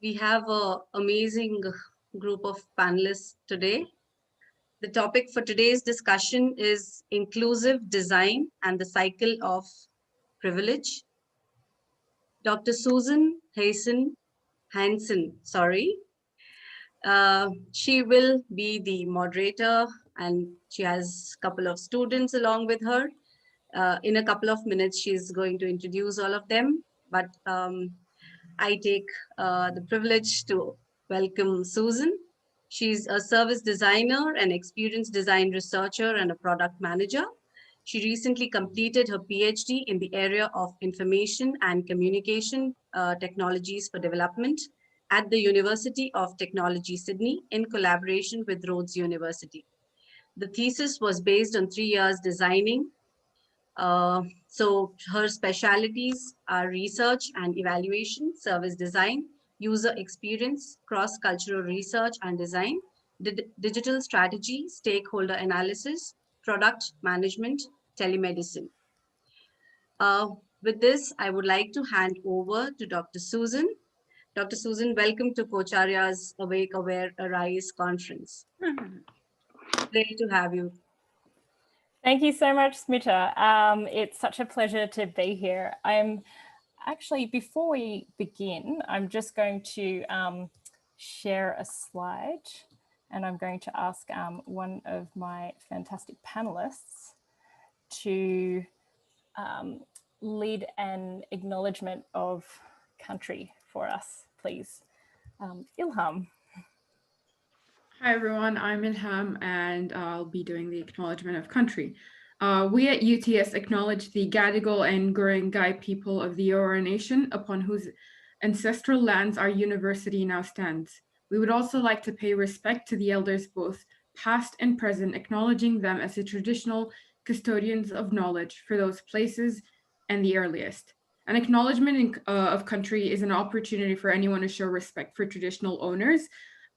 We have an amazing group of panelists today. The topic for today's discussion is inclusive design and the cycle of privilege. Dr. Susan Hansen, she will be the moderator and she has a couple of students along with her. In a couple of minutes, she's going to introduce all of them. But I take the privilege to welcome Susan. She's a service designer, an experienced design researcher, and a product manager. She recently completed her PhD in the area of information and communication technologies for development at the University of Technology, Sydney, in collaboration with Rhodes University. The thesis was based on 3 years designing. So her specialities are research and evaluation, service design, user experience, cross-cultural research and design, digital strategy, stakeholder analysis, product management, telemedicine. Uh, with this, I would like to hand over to Dr. Susan. Dr. Susan, welcome to Coacharya's Awake, Aware, Arise conference. Great to have you. Thank you so much, Smita. It's such a pleasure to be here. Actually, before we begin, I'm just going to share a slide and I'm going to ask one of my fantastic panelists to lead an acknowledgement of country for us, please. Ilham. Hi everyone, I'm Ilham and I'll be doing the acknowledgement of country. We at UTS acknowledge the Gadigal and Gurungai people of the Eora Nation upon whose ancestral lands our university now stands. We would also like to pay respect to the elders both past and present, acknowledging them as the traditional custodians of knowledge for those places and the earliest. An acknowledgement of country is an opportunity for anyone to show respect for traditional owners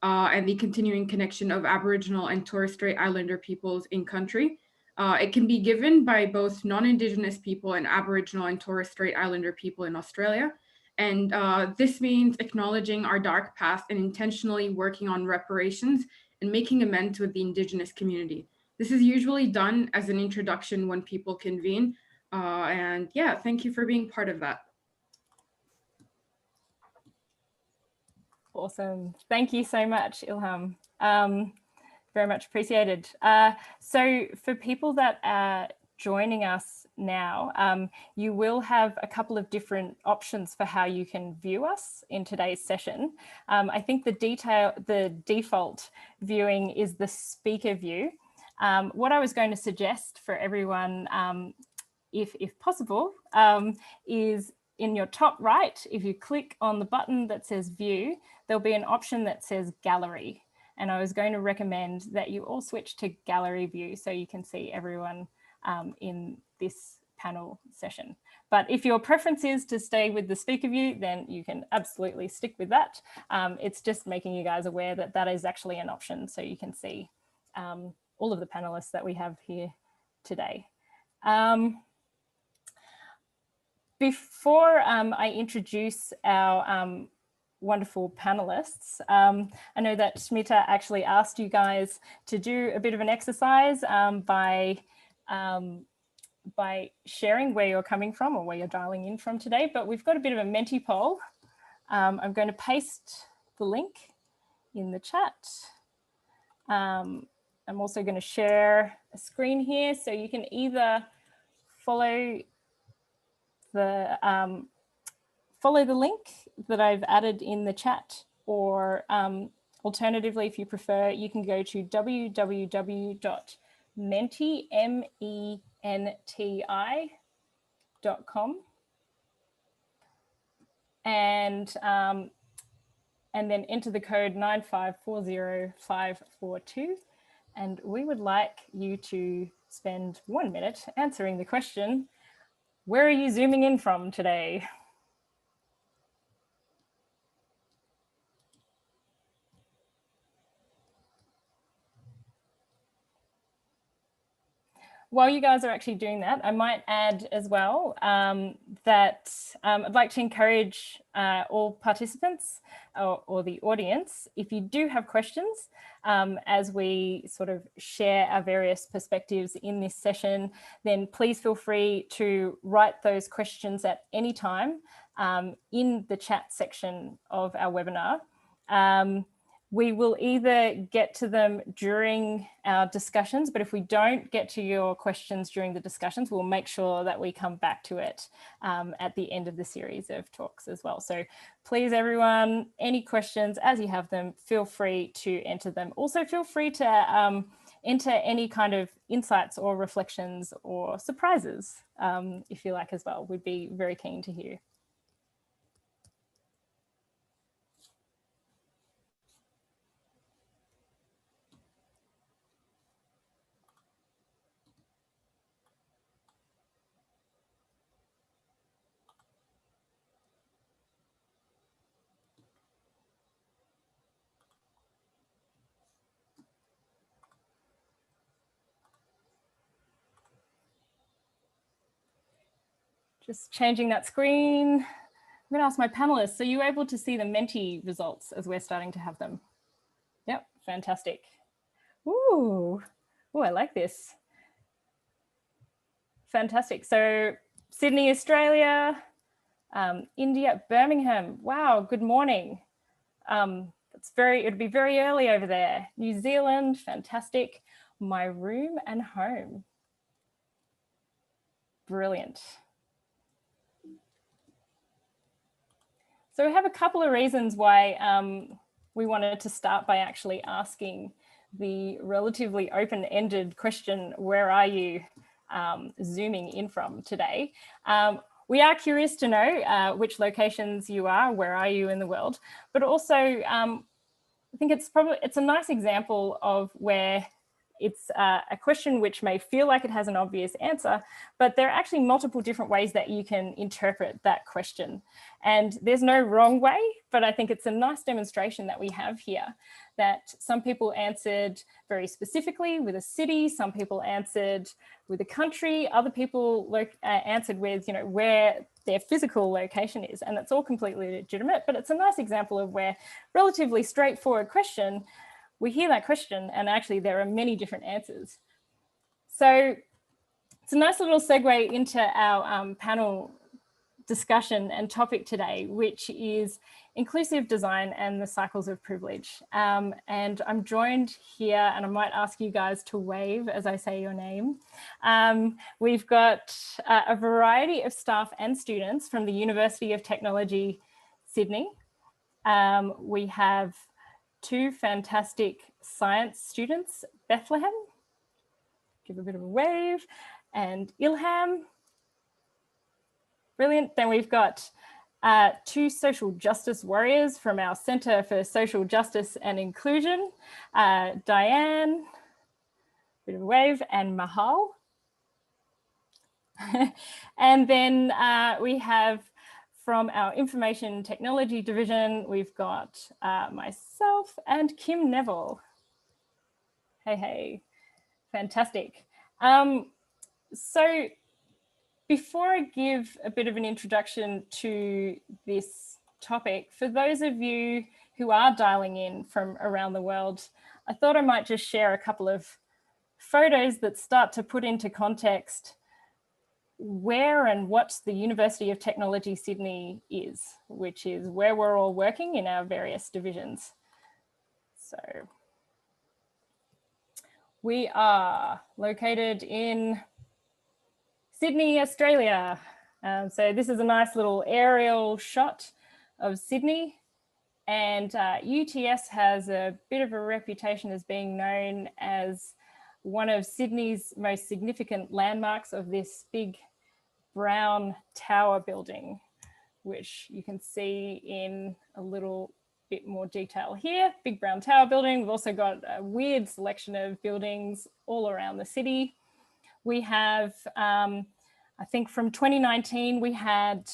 and the continuing connection of Aboriginal and Torres Strait Islander peoples in country. It can be given by both non-Indigenous people and Aboriginal and Torres Strait Islander people in Australia. And this means acknowledging our dark past and intentionally working on reparations and making amends with the Indigenous community. This is usually done as an introduction when people convene. And yeah, thank you for being part of that. Awesome. Thank you so much, Ilham. Very much appreciated. So for people that are joining us now, you will have a couple of different options for how you can view us in today's session. I think the default viewing is the speaker view. What I was going to suggest for everyone, if possible, is in your top right, if you click on the button that says view, there'll be an option that says gallery. And I was going to recommend that you all switch to gallery view so you can see everyone in this panel session. But if your preference is to stay with the speaker view, then you can absolutely stick with that. It's just making you guys aware that that is actually an option so you can see all of the panelists that we have here today. Before I introduce our wonderful panelists, I know that Smita actually asked you guys to do a bit of an exercise by sharing where you're coming from or where you're dialing in from today, but we've got a bit of a Menti poll. I'm going to paste the link in the chat. I'm also going to share a screen here so you can either follow the link that I've added in the chat, or alternatively, if you prefer, you can go to www.menti.com and then enter the code 9540542. And we would like you to spend 1 minute answering the question, where are you zooming in from today? while you guys are actually doing that, I might add as well that I'd like to encourage all participants or the audience, if you do have questions, as we sort of share our various perspectives in this session, then please feel free to write those questions at any time in the chat section of our webinar. We will either get to them during our discussions, but if we don't get to your questions during the discussions, we'll make sure that we come back to it at the end of the series of talks as well. So please, everyone, any questions as you have them, feel free to enter them. Also, feel free to enter any kind of insights or reflections or surprises, if you like as well. We'd be very keen to hear. Just changing that screen. I'm going to ask my panelists, are you able to see the Menti results as we're starting to have them? Yep, fantastic. Ooh, I like this. Fantastic. So Sydney, Australia, India, Birmingham. Wow, good morning. It'd be very early over there. New Zealand, fantastic. My room and home. Brilliant. So we have a couple of reasons why we wanted to start by actually asking the relatively open-ended question, where are you zooming in from today? We are curious to know which locations you are, where are you in the world, but also I think it's a nice example of where it's a question which may feel like it has an obvious answer, but there are actually multiple different ways that you can interpret that question. And there's no wrong way, but I think it's a nice demonstration that we have here, that some people answered very specifically with a city, some people answered with a country, other people answered with, where their physical location is, and that's all completely legitimate, but it's a nice example of where relatively straightforward question, we hear that question and actually there are many different answers. So it's a nice little segue into our panel discussion and topic today, which is inclusive design and the cycles of privilege. And I'm joined here, and I might ask you guys to wave as I say your name. We've got a variety of staff and students from the University of Technology, Sydney. We have two fantastic science students, Bethlehem, give a bit of a wave, and Ilham, brilliant. Then we've got two social justice warriors from our Centre for Social Justice and Inclusion, Diane, bit of a wave, and Mahal. And then we have from our Information Technology Division, we've got myself and Kim Neville. Hey, fantastic. So before I give a bit of an introduction to this topic, for those of you who are dialing in from around the world, I thought I might just share a couple of photos that start to put into context where and what the University of Technology Sydney is, which is where we're all working in our various divisions. So we are located in Sydney, Australia. So this is a nice little aerial shot of Sydney, and UTS has a bit of a reputation as being known as one of Sydney's most significant landmarks of this big brown tower building, which you can see in a little bit more detail here. Big brown tower building. We've also got a weird selection of buildings all around the city. We have, I think from 2019, we had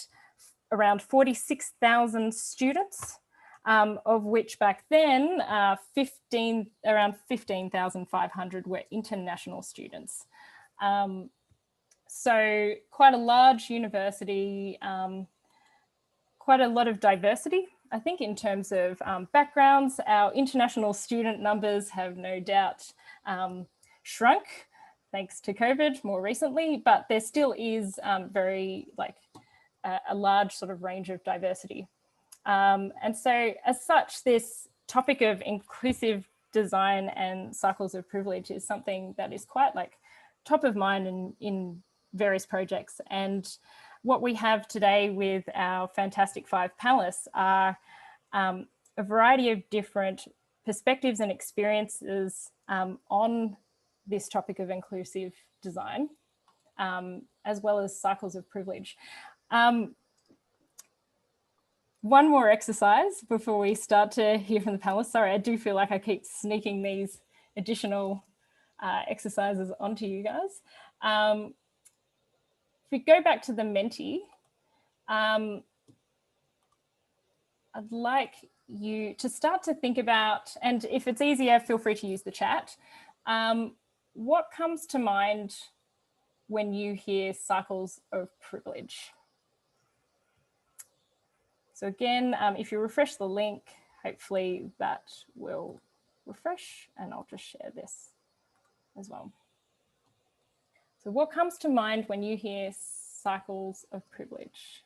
around 46,000 students, of which back then, around 15,500 were international students. So quite a large university, quite a lot of diversity, I think, in terms of backgrounds. Our international student numbers have no doubt shrunk thanks to COVID more recently, but there still is very like a large sort of range of diversity. And so as such, this topic of inclusive design and cycles of privilege is something that is quite like top of mind in various projects. And what we have today with our fantastic 5 panelists are a variety of different perspectives and experiences on this topic of inclusive design, as well as cycles of privilege. One more exercise before we start to hear from the panelists. Sorry, I do feel like I keep sneaking these additional exercises onto you guys. If we go back to the Menti, I'd like you to start to think about, and if it's easier, feel free to use the chat. What comes to mind when you hear cycles of privilege? So again, if you refresh the link, hopefully that will refresh, and I'll just share this as well. So what comes to mind when you hear cycles of privilege?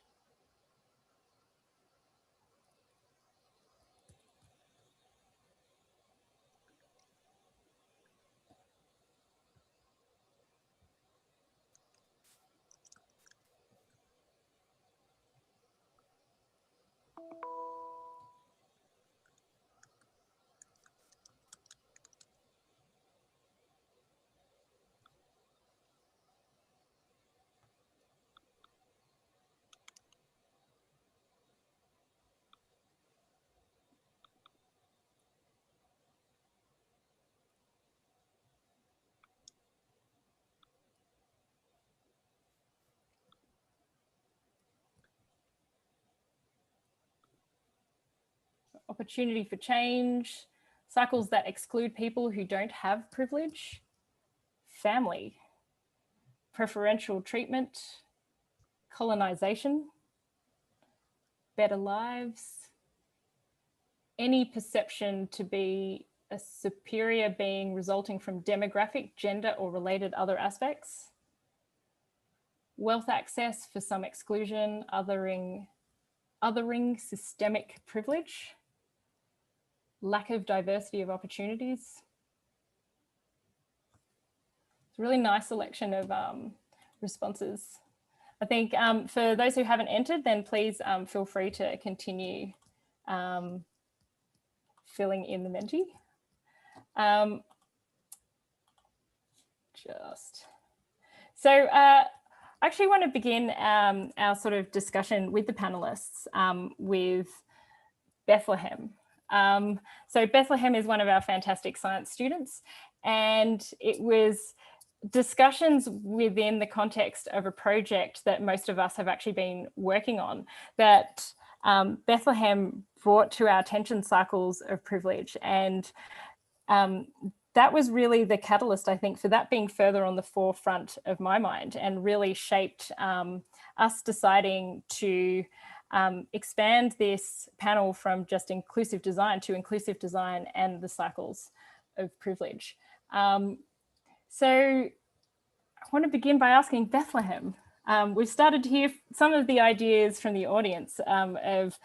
Opportunity for change, cycles that exclude people who don't have privilege, family, preferential treatment, colonization, better lives, any perception to be a superior being resulting from demographic, gender, or related other aspects, wealth access for some exclusion, othering systemic privilege, lack of diversity of opportunities. It's a really nice selection of responses. I think for those who haven't entered, then please feel free to continue filling in the Menti. So I actually want to begin our sort of discussion with the panelists with Bethlehem. So Bethlehem is one of our fantastic science students, and it was discussions within the context of a project that most of us have actually been working on that Bethlehem brought to our attention cycles of privilege. And that was really the catalyst, I think, for that being further on the forefront of my mind, and really shaped us deciding to expand this panel from just inclusive design to inclusive design and the cycles of privilege. So I want to begin by asking Bethlehem. We've started to hear some of the ideas from the audience of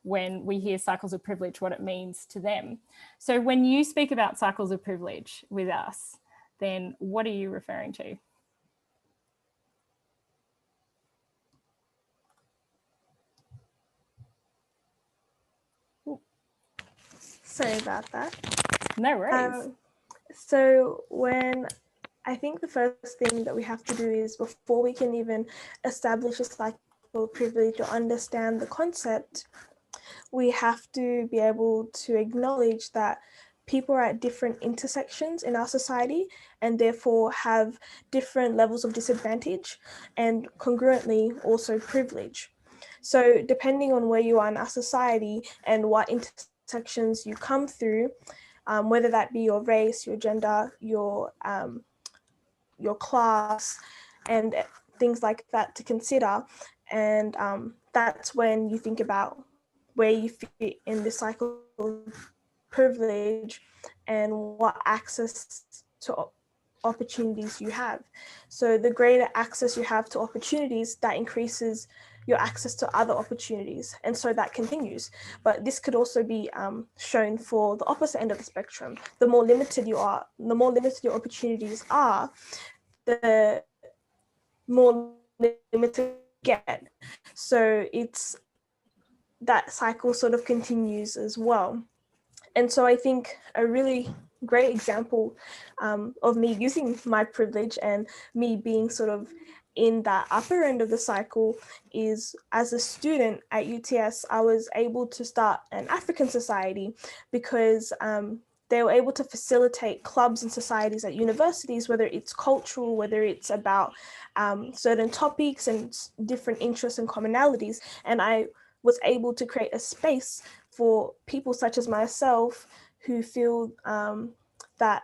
when we hear cycles of privilege, what it means to them. So when you speak about cycles of privilege with us, then what are you referring to? Sorry about that. No worries. So I think the first thing that we have to do is, before we can even establish a cycle of privilege or understand the concept, we have to be able to acknowledge that people are at different intersections in our society and therefore have different levels of disadvantage and congruently also privilege. So depending on where you are in our society and what intersections you come through, whether that be your race, your gender, your your class and things like that to consider. And that's when you think about where you fit in the cycle of privilege and what access to opportunities you have. So the greater access you have to opportunities, that increases your access to other opportunities, and so that continues. But this could also be shown for the opposite end of the spectrum. The more limited you are, the more limited your opportunities are, the more limited you get. So it's that cycle sort of continues as well. And so I think a really great example of me using my privilege and me being sort of in that upper end of the cycle is, as a student at UTS, I was able to start an African society because they were able to facilitate clubs and societies at universities, whether it's cultural, whether it's about certain topics and different interests and commonalities. And I was able to create a space for people such as myself who feel that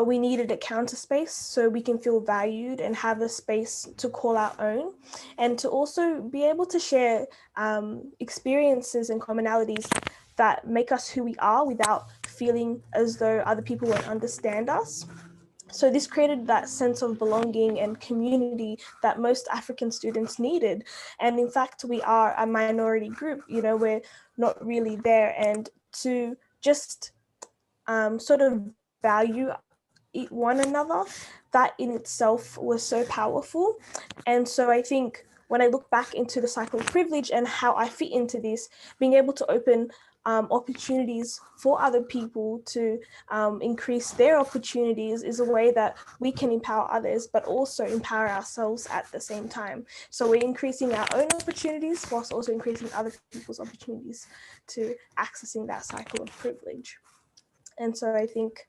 we needed a counter space so we can feel valued and have a space to call our own, and to also be able to share experiences and commonalities that make us who we are without feeling as though other people won't understand us. So this created that sense of belonging and community that most African students needed. And in fact, we are a minority group, you know, we're not really there. And to just sort of value one another, that in itself was so powerful. And so I think when I look back into the cycle of privilege and how I fit into this, being able to open opportunities for other people to increase their opportunities is a way that we can empower others, but also empower ourselves at the same time. So we're increasing our own opportunities whilst also increasing other people's opportunities to accessing that cycle of privilege. And so I think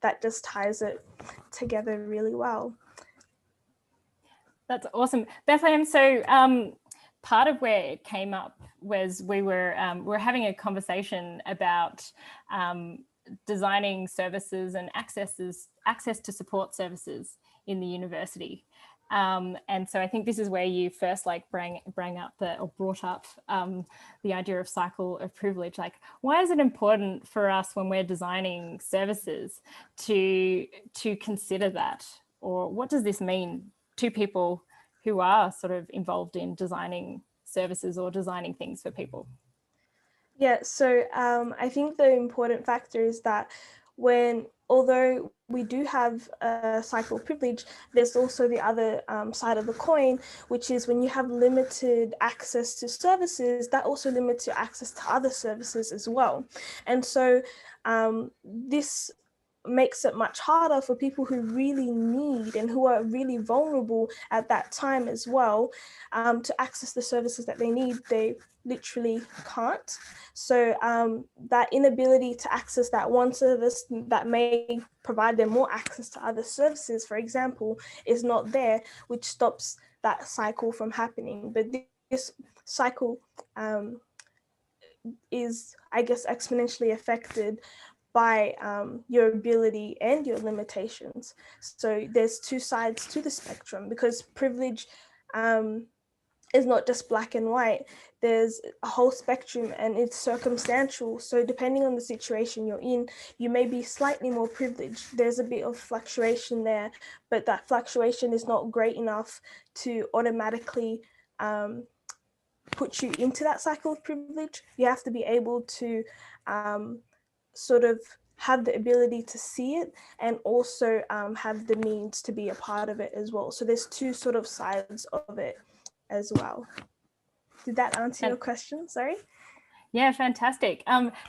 that just ties it together really well. That's awesome, Bethlehem. So part of where it came up was we were having a conversation about designing services and access to support services in the university. And so I think this is where you first brought up the idea of cycle of privilege. Like, why is it important for us when we're designing services to consider that? Or what does this mean to people who are sort of involved in designing services or designing things for people? Yeah, so I think the important factor is that although we do have a cycle of privilege, there's also the other side of the coin, which is when you have limited access to services, that also limits your access to other services as well. And so this makes it much harder for people who really need and who are really vulnerable at that time as well to access the services that they need. They literally can't. So that inability to access that one service that may provide them more access to other services, for example, is not there, which stops that cycle from happening. But this cycle is, I guess, exponentially affected by your ability and your limitations. So there's two sides to the spectrum, because privilege is not just black and white. There's a whole spectrum and it's circumstantial. So depending on the situation you're in, you may be slightly more privileged. There's a bit of fluctuation there, but that fluctuation is not great enough to automatically put you into that cycle of privilege. You have to be able to sort of have the ability to see it and also have the means to be a part of it as well. So there's two sort of sides of it as well. Did that answer your question? Sorry. Yeah, fantastic.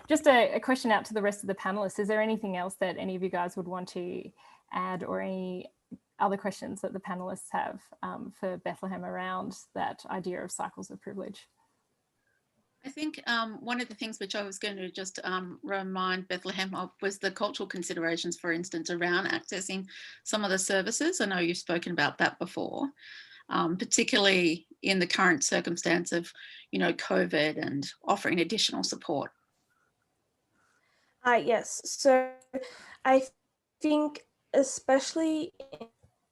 Just a question out to the rest of the panelists. Is there anything else that any of you guys would want to add, or any other questions that the panelists have for Bethlehem around that idea of cycles of privilege? I think one of the things which I was going to just remind Bethlehem of was the cultural considerations, for instance, around accessing some of the services. I know you've spoken about that before, particularly in the current circumstance of, COVID and offering additional support. Yes, so I think especially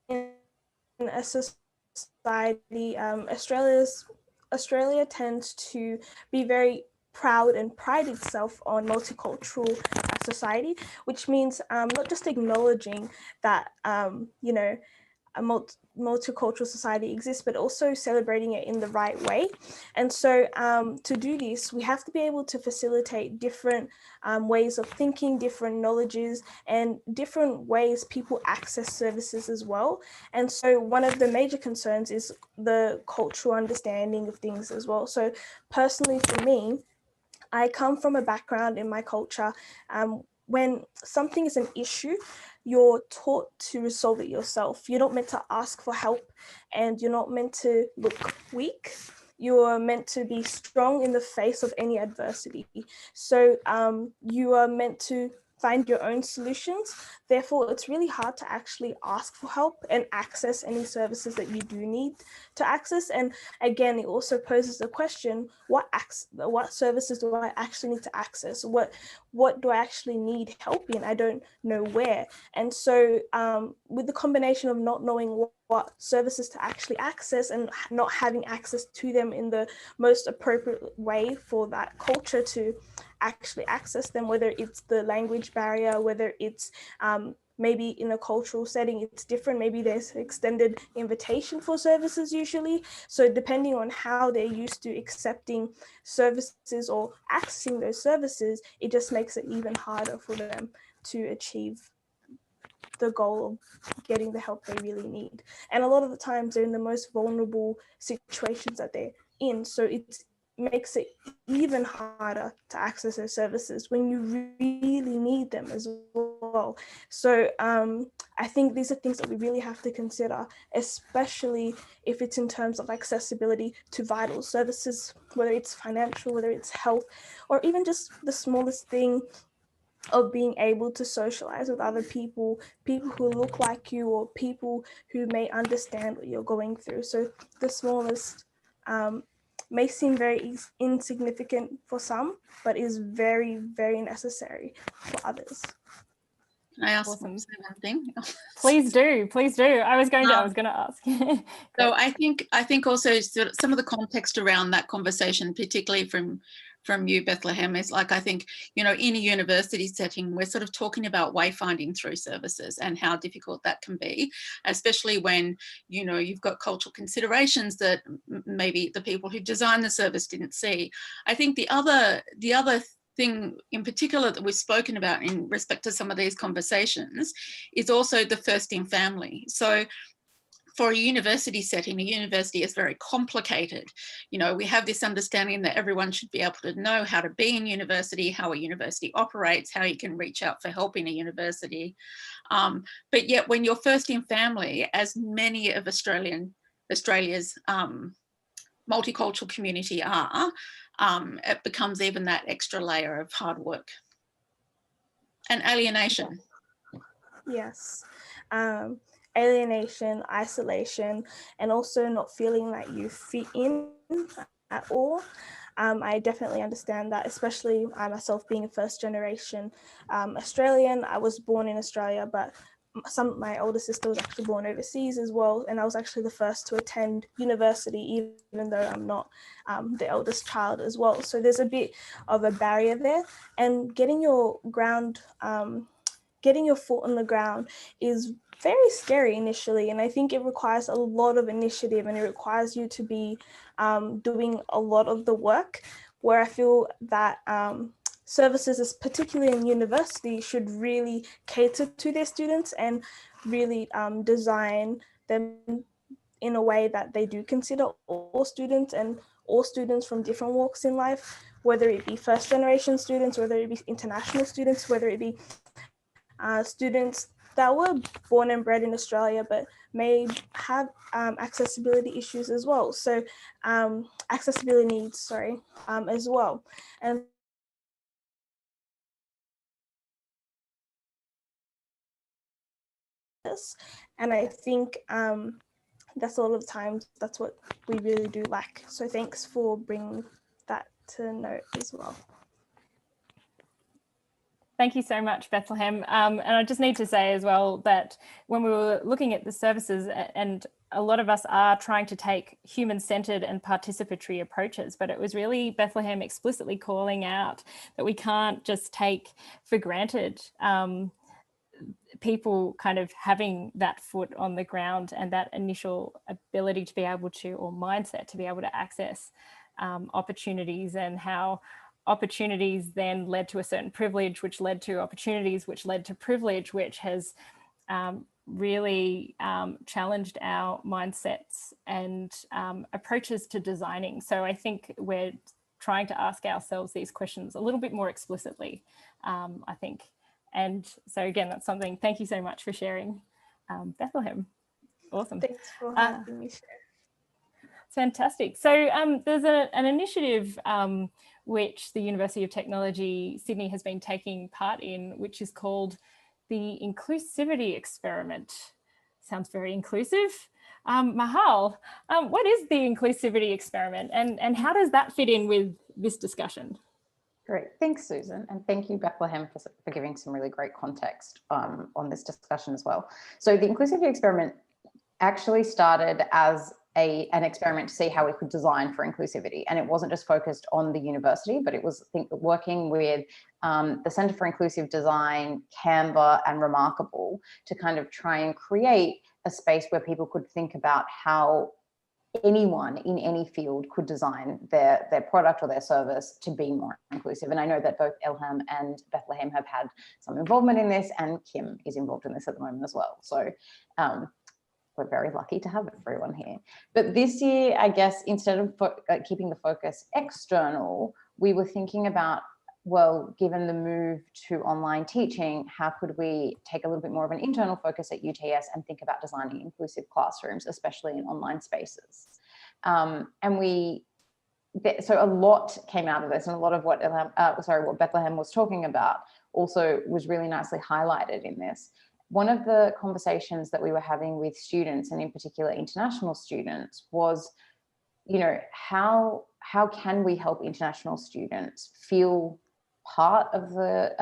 a society, Australia tends to be very proud and pride itself on multicultural society, which means not just acknowledging that a multicultural society exists, but also celebrating it in the right way. And so to do this, we have to be able to facilitate different ways of thinking, different knowledges, and different ways people access services as well. And so one of the major concerns is the cultural understanding of things as well. So personally for me, I come from a background in my culture when something is an issue, you're taught to resolve it yourself. You're not meant to ask for help, and you're not meant to look weak. You're meant to be strong in the face of any adversity. So you are meant to find your own solutions. Therefore, it's really hard to actually ask for help and access any services that you do need to access. And again, it also poses the question, what services do I actually need to access? What do I actually need help in? I don't know where. And so with the combination of not knowing what services to actually access and not having access to them in the most appropriate way for that culture to actually access them, whether it's the language barrier, whether it's maybe in a cultural setting, it's different. Maybe there's extended invitation for services usually. So depending on how they're used to accepting services or accessing those services, it just makes it even harder for them to achieve the goal of getting the help they really need. And a lot of the times they're in the most vulnerable situations that they're in. So it makes it even harder to access those services when you really need them as well. So I think these are things that we really have to consider, especially if it's in terms of accessibility to vital services, whether it's financial, whether it's health, or even just the smallest thing of being able to socialize with other people who look like you, or people who may understand what you're going through. So the smallest may seem very insignificant for some, but is very, very necessary for others. Can I ask Awesome. one thing? Please do. I was going to ask. So I think also some of the context around that conversation, particularly from you, Bethlehem, is like, I think, in a university setting, we're sort of talking about wayfinding through services and how difficult that can be, especially when, you've got cultural considerations that maybe the people who designed the service didn't see. I think the other thing in particular that we've spoken about in respect to some of these conversations is also the first in family. So for a university setting, a university is very complicated. We have this understanding that everyone should be able to know how to be in university, how a university operates, how you can reach out for help in a university. But yet when you're first in family, as many of Australia's multicultural community are, it becomes even that extra layer of hard work and alienation. Yes. Alienation, isolation, and also not feeling like you fit in at all. I definitely understand that, especially myself being a first generation Australian. I was born in Australia, but my older sister was actually born overseas as well, and I was actually the first to attend university, even though I'm not the eldest child as well. So there's a bit of a barrier there, and getting your foot on the ground is very scary initially, and I think it requires a lot of initiative, and it requires you to be doing a lot of the work, where I feel that services, particularly in university, should really cater to their students and really design them in a way that they do consider all students, and all students from different walks in life, whether it be first generation students, whether it be international students, whether it be students that were born and bred in Australia but may have accessibility issues as well. So accessibility needs, as well. And I think that's a lot of times that's what we really do lack. So thanks for bringing that to note as well. Thank you so much, Bethlehem. And I just need to say as well that when we were looking at the services, and a lot of us are trying to take human-centered and participatory approaches, but it was really Bethlehem explicitly calling out that we can't just take for granted people kind of having that foot on the ground and that initial ability to be able to, or mindset to be able to access opportunities, and how opportunities then led to a certain privilege, which led to opportunities, which led to privilege, which has really challenged our mindsets and approaches to designing. So I think we're trying to ask ourselves these questions a little bit more explicitly, I think. And so again, that's something, thank you so much for sharing, Bethlehem. Awesome. Thanks for having me share. Fantastic. So there's an initiative which the University of Technology Sydney has been taking part in, which is called the Inclusivity Experiment. Sounds very inclusive. Mahal, what is the Inclusivity Experiment, and how does that fit in with this discussion? Great, thanks Susan, and thank you Bethlehem for giving some really great context on this discussion as well. So the Inclusivity Experiment actually started as an experiment to see how we could design for inclusivity, and it wasn't just focused on the university, but it was working with the Centre for Inclusive Design, Canva and Remarkable to kind of try and create a space where people could think about how anyone in any field could design their product or their service to be more inclusive. And I know that both Ilham and Bethlehem have had some involvement in this, and Kim is involved in this at the moment as well. So we're very lucky to have everyone here. But this year, I guess, instead of keeping the focus external, we were thinking about, well, given the move to online teaching, how could we take a little bit more of an internal focus at UTS and think about designing inclusive classrooms, especially in online spaces? So a lot came out of this, and a lot of what what Bethlehem was talking about also was really nicely highlighted in this. One of the conversations that we were having with students, and in particular international students, was, you know, how can we help international students feel part of the,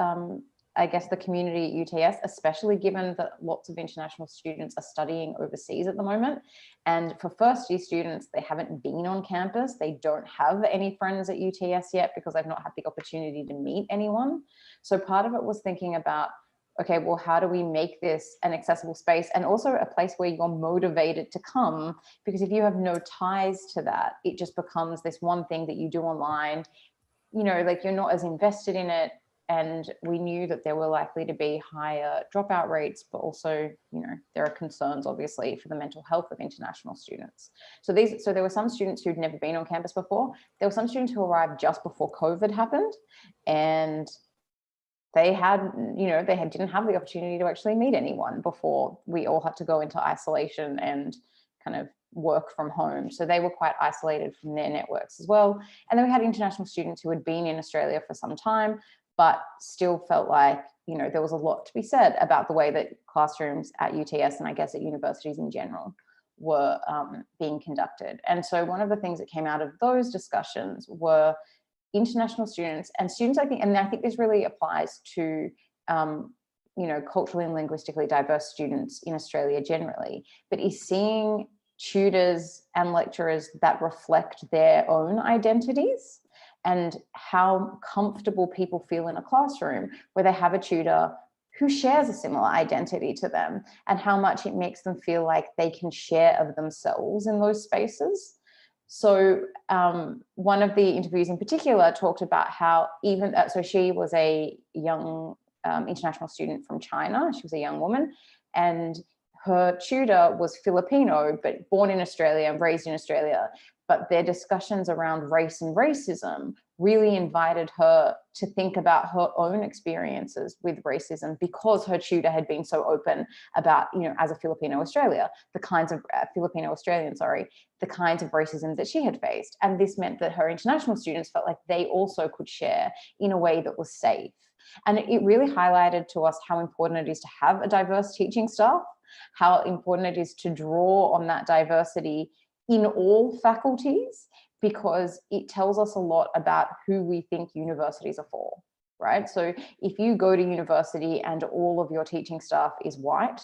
I guess, the community at UTS, especially given that lots of international students are studying overseas at the moment. And for first year students, they haven't been on campus. They don't have any friends at UTS yet because they've not had the opportunity to meet anyone. So part of it was thinking about, okay, well, how do we make this an accessible space, and also a place where you're motivated to come? Because if you have no ties to that, it just becomes this one thing that you do online, you know, like you're not as invested in it. And we knew that there were likely to be higher dropout rates, but also, you know, there are concerns obviously for the mental health of international students. So there were some students who'd never been on campus before. There were some students who arrived just before COVID happened, and they didn't have the opportunity to actually meet anyone before we all had to go into isolation and kind of work from home. So they were quite isolated from their networks as well. And then we had international students who had been in Australia for some time, but still felt like, you know, there was a lot to be said about the way that classrooms at UTS, and I guess at universities in general, were being conducted. And so one of the things that came out of those discussions were international students and students, I think this really applies to, you know, culturally and linguistically diverse students in Australia generally, but is seeing tutors and lecturers that reflect their own identities, and how comfortable people feel in a classroom where they have a tutor who shares a similar identity to them, and how much it makes them feel like they can share of themselves in those spaces. So one of the interviews in particular talked about how so she was a young international student from China. She was a young woman, and her tutor was Filipino, but born in Australia and raised in Australia. But their discussions around race and racism really invited her to think about her own experiences with racism, because her tutor had been so open about, you know, as a Filipino Australian, the kinds of racism that she had faced. And this meant that her international students felt like they also could share in a way that was safe. And it really highlighted to us how important it is to have a diverse teaching staff, how important it is to draw on that diversity in all faculties, because it tells us a lot about who we think universities are for. right? So if you go to university and all of your teaching staff is white,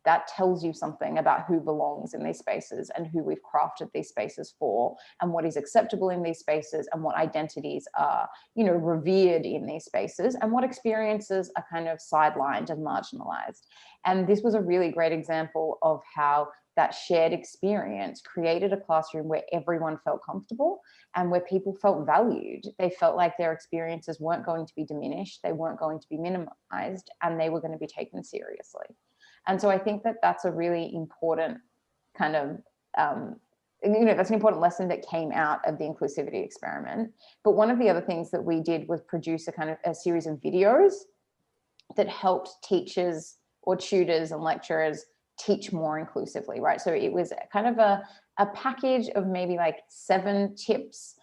that tells you something about who belongs in these spaces and who we've crafted these spaces for, and what is acceptable in these spaces, and what identities are, revered in these spaces, and what experiences are kind of sidelined and marginalized. And this was a really great example of how that shared experience created a classroom where everyone felt comfortable and where people felt valued. They felt like their experiences weren't going to be diminished, they weren't going to be minimized, and they were going to be taken seriously. And so I think that that's a really important kind of, that's an important lesson that came out of the inclusivity experiment. But one of the other things that we did was produce a series of videos that helped teachers or tutors and lecturers teach more inclusively, right? So it was kind of a package of maybe like 7 tips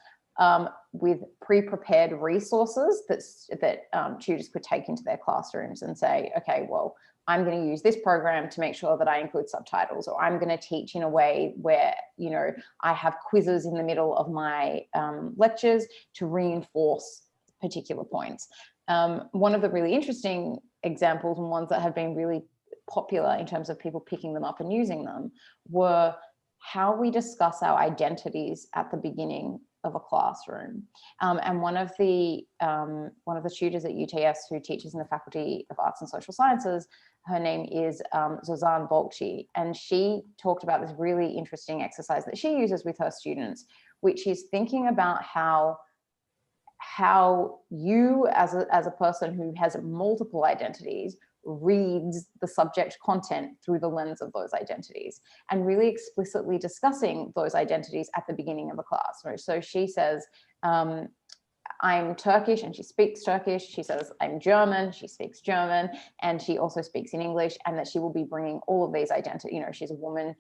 with pre-prepared resources that tutors could take into their classrooms and say, okay, well, I'm going to use this program to make sure that I include subtitles, or I'm going to teach in a way where, I have quizzes in the middle of my lectures to reinforce particular points. One of the really interesting examples, and ones that have been really popular in terms of people picking them up and using them, were how we discuss our identities at the beginning of a classroom. And one of the tutors at UTS who teaches in the Faculty of Arts and Social Sciences, her name is Zozan Bolchi, and she talked about this really interesting exercise that she uses with her students, which is thinking about how you as a person who has multiple identities reads the subject content through the lens of those identities, and really explicitly discussing those identities at the beginning of a class. Right? So she says, I'm Turkish, and she speaks Turkish. She says, I'm German, she speaks German, and she also speaks in English, and that she will be bringing all of these identities. She's a woman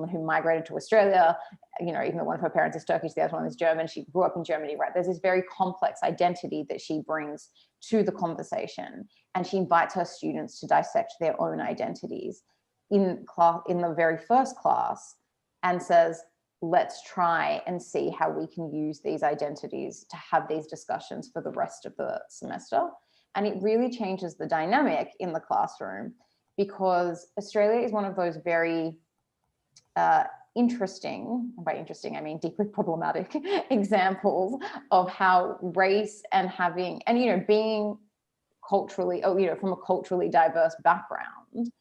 who migrated to Australia, even though one of her parents is Turkish, the other one is German. She grew up in Germany, right? There's this very complex identity that she brings to the conversation, and she invites her students to dissect their own identities in the very first class, and says, let's try and see how we can use these identities to have these discussions for the rest of the semester. And it really changes the dynamic in the classroom, because Australia is one of those very interesting, and by interesting I mean deeply problematic, examples of how race and being culturally, from a culturally diverse background,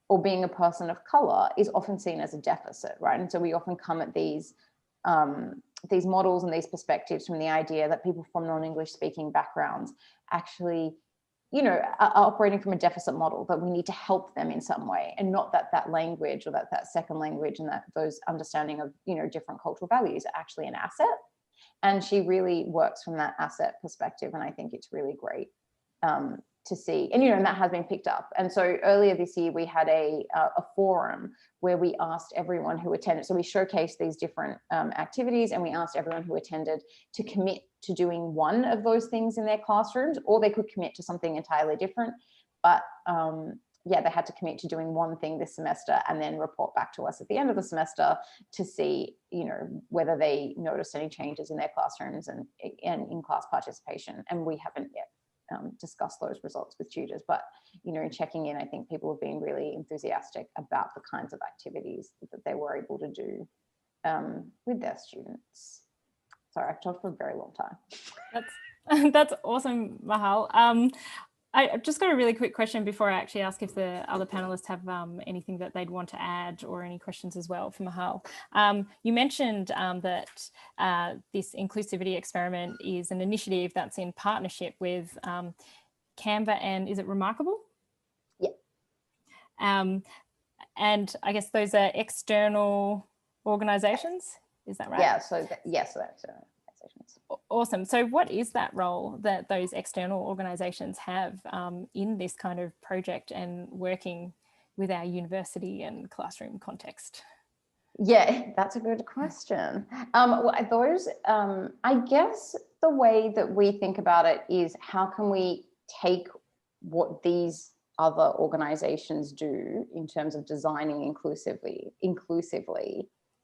or being a person of color, is often seen as a deficit, right? And so we often come at these models and these perspectives from the idea that people from non-English speaking backgrounds actually, are operating from a deficit model, that we need to help them in some way, and not that language or that second language and that those understanding of, different cultural values are actually an asset. And she really works from that asset perspective, and I think it's really great to see, and and that has been picked up. And so earlier this year we had a forum where we asked everyone who attended, so we showcased these different activities, and we asked everyone who attended to commit to doing one of those things in their classrooms, or they could commit to something entirely different. But they had to commit to doing one thing this semester, and then report back to us at the end of the semester to see, whether they noticed any changes in their classrooms and in class participation. And we haven't yet discuss those results with tutors, but in checking in, I think people have been really enthusiastic about the kinds of activities that they were able to do with their students. Sorry, I've talked for a very long time. That's awesome, Mahal. I've just got a really quick question before I actually ask if the other panelists have anything that they'd want to add, or any questions as well for Mahal. You mentioned that this inclusivity experiment is an initiative that's in partnership with Canva and, is it Remarkable? Yeah. And I guess those are external organisations, is that right? Yeah, so yes, so that's organisations. Awesome. So what is that role that those external organisations have in this kind of project and working with our university and classroom context? Yeah, that's a good question. I guess the way that we think about it is, how can we take what these other organisations do in terms of designing inclusively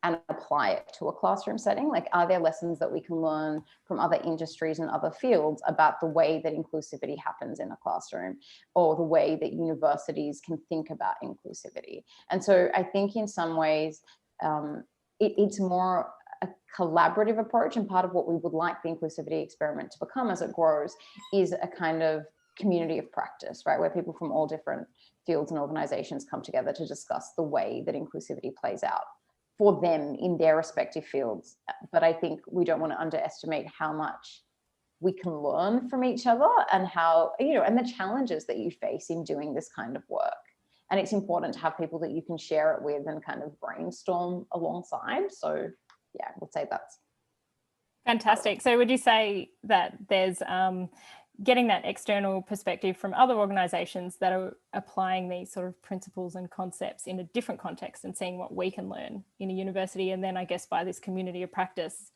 and apply it to a classroom setting? Like, are there lessons that we can learn from other industries and other fields about the way that inclusivity happens in a classroom, or the way that universities can think about inclusivity? And so I think in some ways it's more a collaborative approach, and part of what we would like the inclusivity experiment to become as it grows is a kind of community of practice, right, where people from all different fields and organizations come together to discuss the way that inclusivity plays out for them in their respective fields. But I think we don't want to underestimate how much we can learn from each other, and how, you know, and the challenges that you face in doing this kind of work. And it's important to have people that you can share it with and kind of brainstorm alongside. So yeah, I would say that's fantastic. So would you say that there's getting that external perspective from other organizations that are applying these sort of principles and concepts in a different context and seeing what we can learn in a university, and then I guess by this community of practice,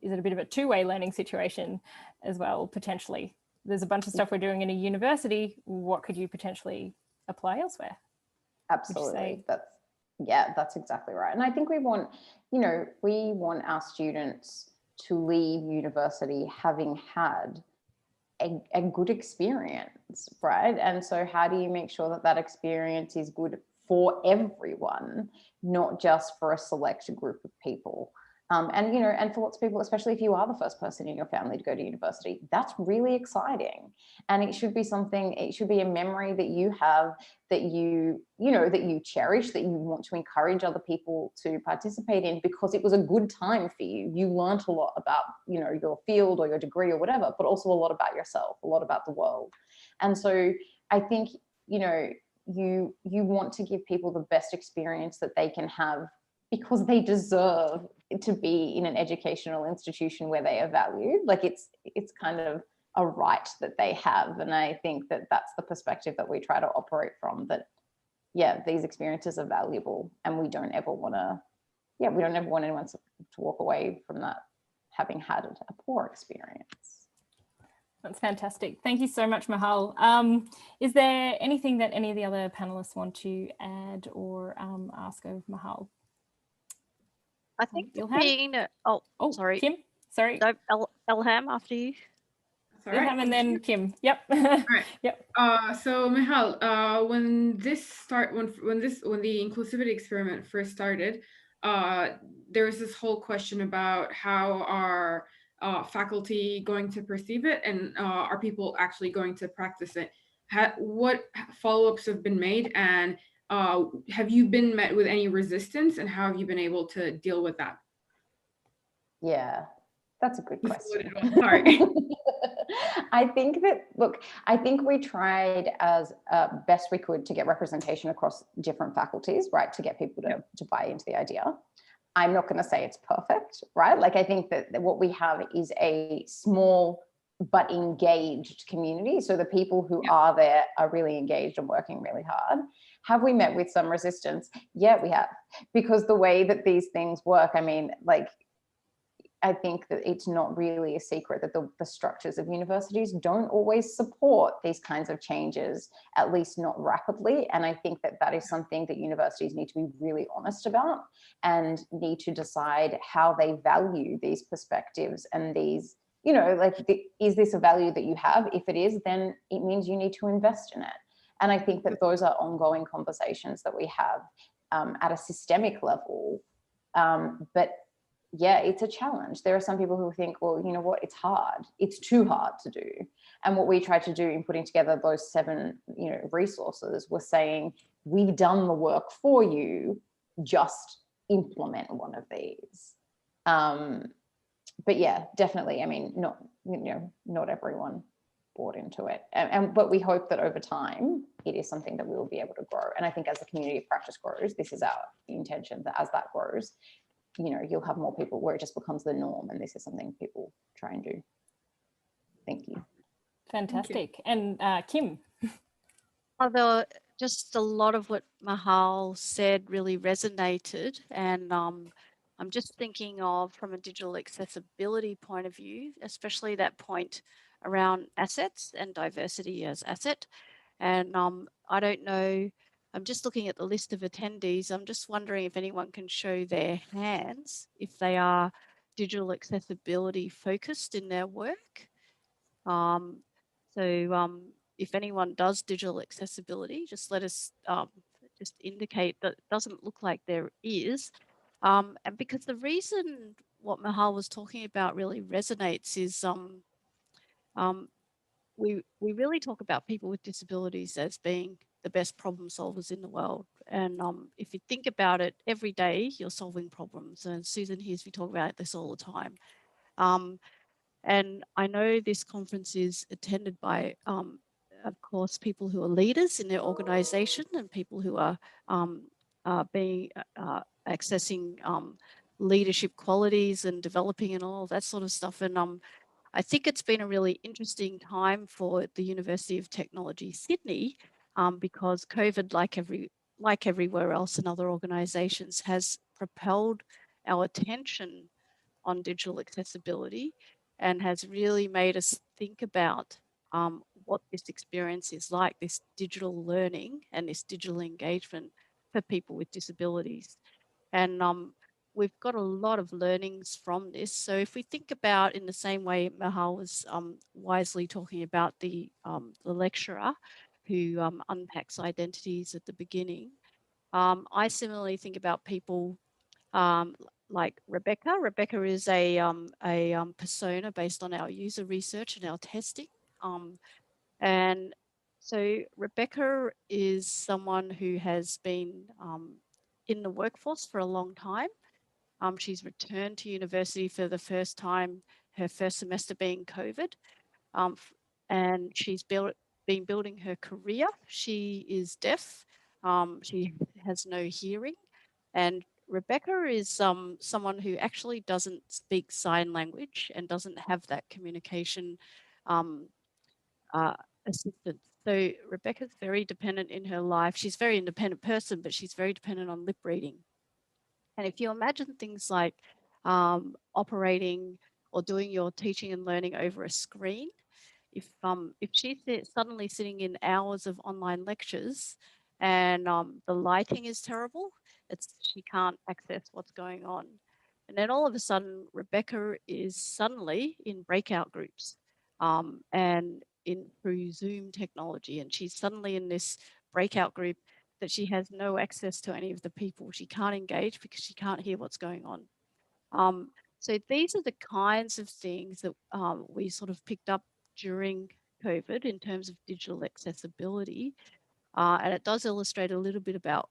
is it a bit of a two-way learning situation as well, potentially? There's a bunch of stuff we're doing in a university, what could you potentially apply elsewhere? absolutely, that's exactly right. And I think we want, you know, we want our students to leave university having had a good experience, right? And so how do you make sure that that experience is good for everyone, not just for a select group of people? And, you know, and for lots of people, especially if you are the first person in your family to go to university, that's really exciting. And it should be something, it should be a memory that you have, that you know, that you cherish, that you want to encourage other people to participate in, because it was a good time for you. You learned a lot about, you know, your field or your degree or whatever, but also a lot about yourself, a lot about the world. And so I think, you know, you want to give people the best experience that they can have, because they deserve to be in an educational institution where they are valued. Like it's kind of a right that they have. And I think that that's the perspective that we try to operate from, that, yeah, these experiences are valuable, and we don't ever want to, we don't ever want anyone to walk away from that having had a poor experience. That's fantastic. Thank you so much, Mahal. Is there anything that any of the other panelists want to add or ask of Mahal? I think Ilham? being sorry. Kim, sorry. No, Ilham, after you. Sorry. Ilham and then Kim. Yep. Right. Yep. So Mahal, when the inclusivity experiment first started, there was this whole question about how are faculty going to perceive it, and are people actually going to practice it? What follow-ups have been made, and have you been met with any resistance, and how have you been able to deal with that? Yeah, that's a good question. Sorry. I think that, look, I think we tried as best we could to get representation across different faculties, right, to get people to buy into the idea. I'm not going to say it's perfect, right? Like, I think that what we have is a small but engaged community. So the people who are there are really engaged and working really hard. Have we met with some resistance? Yeah, we have. Because the way that these things work, I mean, like, I think that it's not really a secret that the structures of universities don't always support these kinds of changes, at least not rapidly. And I think that that is something that universities need to be really honest about, and need to decide how they value these perspectives and these, you know, like, is this a value that you have? If it is, then it means you need to invest in it. And I think that those are ongoing conversations that we have at a systemic level. But yeah, it's a challenge. There are some people who think, well, you know what, it's hard. It's too hard to do. And what we tried to do in putting together those 7, you know, resources was saying, we've done the work for you, just implement one of these. But yeah, definitely. I mean, not everyone bought into it. But we hope that over time, it is something that we will be able to grow. And I think as the community of practice grows, this is our intention, that as that grows, you know, you'll have more people where it just becomes the norm, and this is something people try and do. Thank you. Fantastic. Thank you. And Kim? Although just a lot of what Mahal said really resonated, and I'm just thinking of, from a digital accessibility point of view, especially that point around assets and diversity as asset. And I don't know I'm just looking at the list of attendees. I'm just wondering if anyone can show their hands if they are digital accessibility focused in their work. If anyone does digital accessibility, just let us just indicate that it doesn't look like there is. And because the reason what Mahal was talking about really resonates is we really talk about people with disabilities as being the best problem solvers in the world. And if you think about it, every day you're solving problems. And Susan hears me talk about this all the time. And I know this conference is attended by, of course, people who are leaders in their organization and people who are accessing leadership qualities and developing and all that sort of stuff. And I think it's been a really interesting time for the University of Technology, Sydney, because COVID, like everywhere else in other organizations, has propelled our attention on digital accessibility and has really made us think about what this experience is like, this digital learning and this digital engagement for people with disabilities. And we've got a lot of learnings from this. So if we think about, in the same way Mahal was wisely talking about the lecturer who unpacks identities at the beginning, I similarly think about people like Rebecca. Rebecca is a persona based on our user research and our testing. And so Rebecca is someone who has been in the workforce for a long time. She's returned to university for the first time, her first semester being COVID, and she's been building her career. She is deaf. She has no hearing, and Rebecca is someone who actually doesn't speak sign language and doesn't have that communication assistance. So Rebecca's very dependent in her life. She's a very independent person, but she's very dependent on lip reading. And if you imagine things like operating or doing your teaching and learning over a screen, if she's suddenly sitting in hours of online lectures and the lighting is terrible, she can't access what's going on. And then all of a sudden, Rebecca is suddenly in breakout groups and through Zoom technology, and she's suddenly in this breakout group that she has no access to any of the people. She can't engage because she can't hear what's going on. So these are the kinds of things that we sort of picked up during COVID in terms of digital accessibility. And it does illustrate a little bit about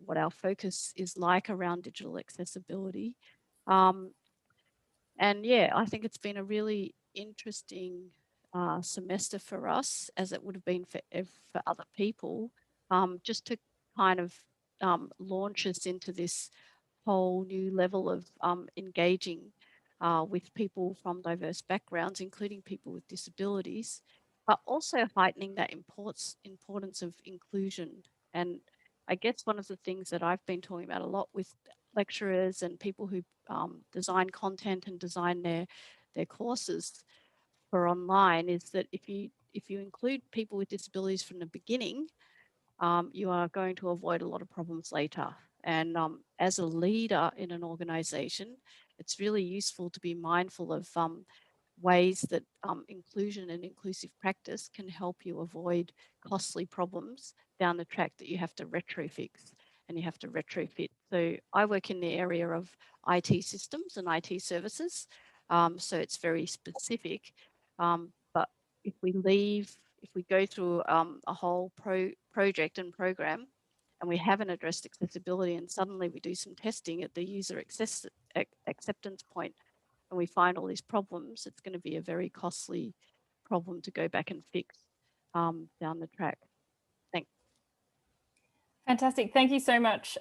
what our focus is like around digital accessibility. And yeah, I think it's been a really interesting semester for us, as it would have been for other people, just to kind of launch us into this whole new level of engaging with people from diverse backgrounds, including people with disabilities, but also heightening that importance of inclusion. And I guess one of the things that I've been talking about a lot with lecturers and people who design content and design their courses for online is that if you include people with disabilities from the beginning, you are going to avoid a lot of problems later. And as a leader in an organization, it's really useful to be mindful of ways that inclusion and inclusive practice can help you avoid costly problems down the track that you have to retrofix and you have to retrofit. So I work in the area of IT systems and IT services, so it's very specific. But if we go through a whole project and program and we haven't addressed accessibility and suddenly we do some testing at the user acceptance point and we find all these problems, it's going to be a very costly problem to go back and fix down the track. Thanks. Fantastic. Thank you so much,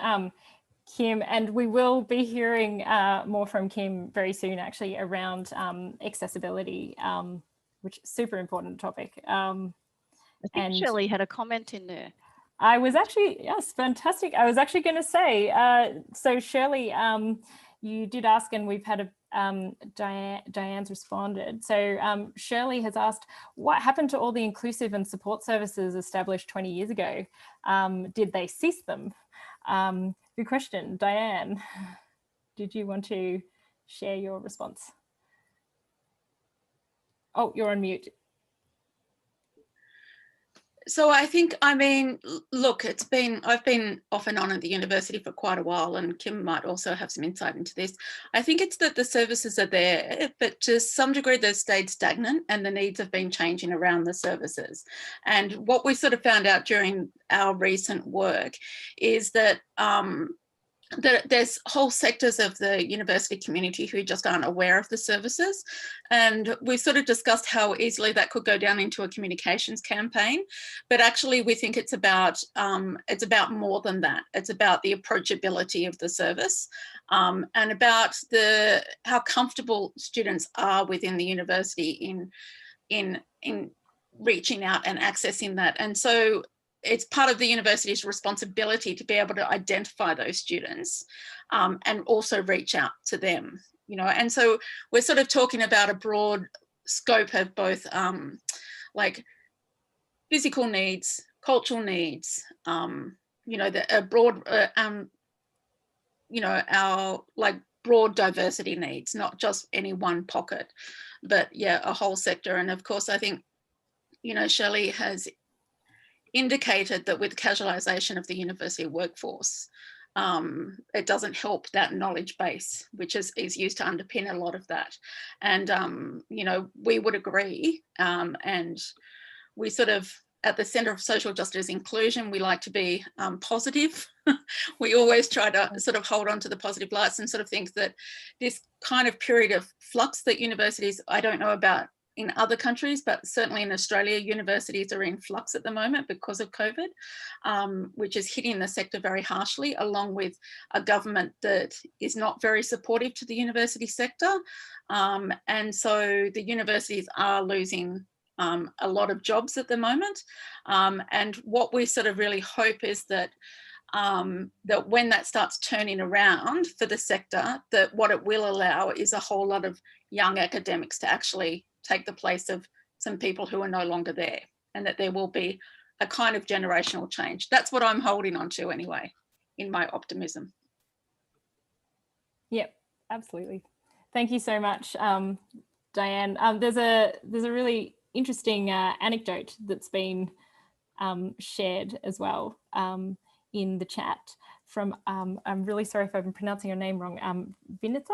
Kim. And we will be hearing more from Kim very soon, actually, around accessibility, which is a super important topic. I think Shirley had a comment in there. I was actually, yes, fantastic. I was actually going to say, so Shirley, you did ask, and we've had Diane's responded. So Shirley has asked, what happened to all the inclusive and support services established 20 years ago? Did they cease them? Good question. Diane, did you want to share your response? Oh, you're on mute. So I think, I mean, look, I've been off and on at the university for quite a while, and Kim might also have some insight into this. I think it's that the services are there, but to some degree they've stayed stagnant and the needs have been changing around the services. And what we sort of found out during our recent work is that there's whole sectors of the university community who just aren't aware of the services. And we sort of discussed how easily that could go down into a communications campaign. But actually, we think it's about more than that. It's about the approachability of the service and about how comfortable students are within the university in reaching out and accessing that. And so it's part of the university's responsibility to be able to identify those students and also reach out to them, you know. And so we're sort of talking about a broad scope of both like physical needs, cultural needs, you know, a broad, you know, our like broad diversity needs, not just any one pocket, but yeah, a whole sector. And of course, I think, you know, Shelley has indicated that with casualisation of the university workforce, it doesn't help that knowledge base, which is used to underpin a lot of that. And, you know, we would agree. And we sort of, at the Centre of Social Justice Inclusion, we like to be positive. We always try to sort of hold on to the positive lights and sort of think that this kind of period of flux that universities, I don't know about in other countries, but certainly in Australia, universities are in flux at the moment because of COVID, which is hitting the sector very harshly, along with a government that is not very supportive to the university sector. And so the universities are losing a lot of jobs at the moment. And what we sort of really hope is that that when that starts turning around for the sector, that what it will allow is a whole lot of young academics to actually take the place of some people who are no longer there, and that there will be a kind of generational change. That's what I'm holding on to anyway, in my optimism. Yep, absolutely. Thank you so much, Diane. There's a really interesting anecdote that's been shared as well in the chat from, I'm really sorry if I'm pronouncing your name wrong, Vinita,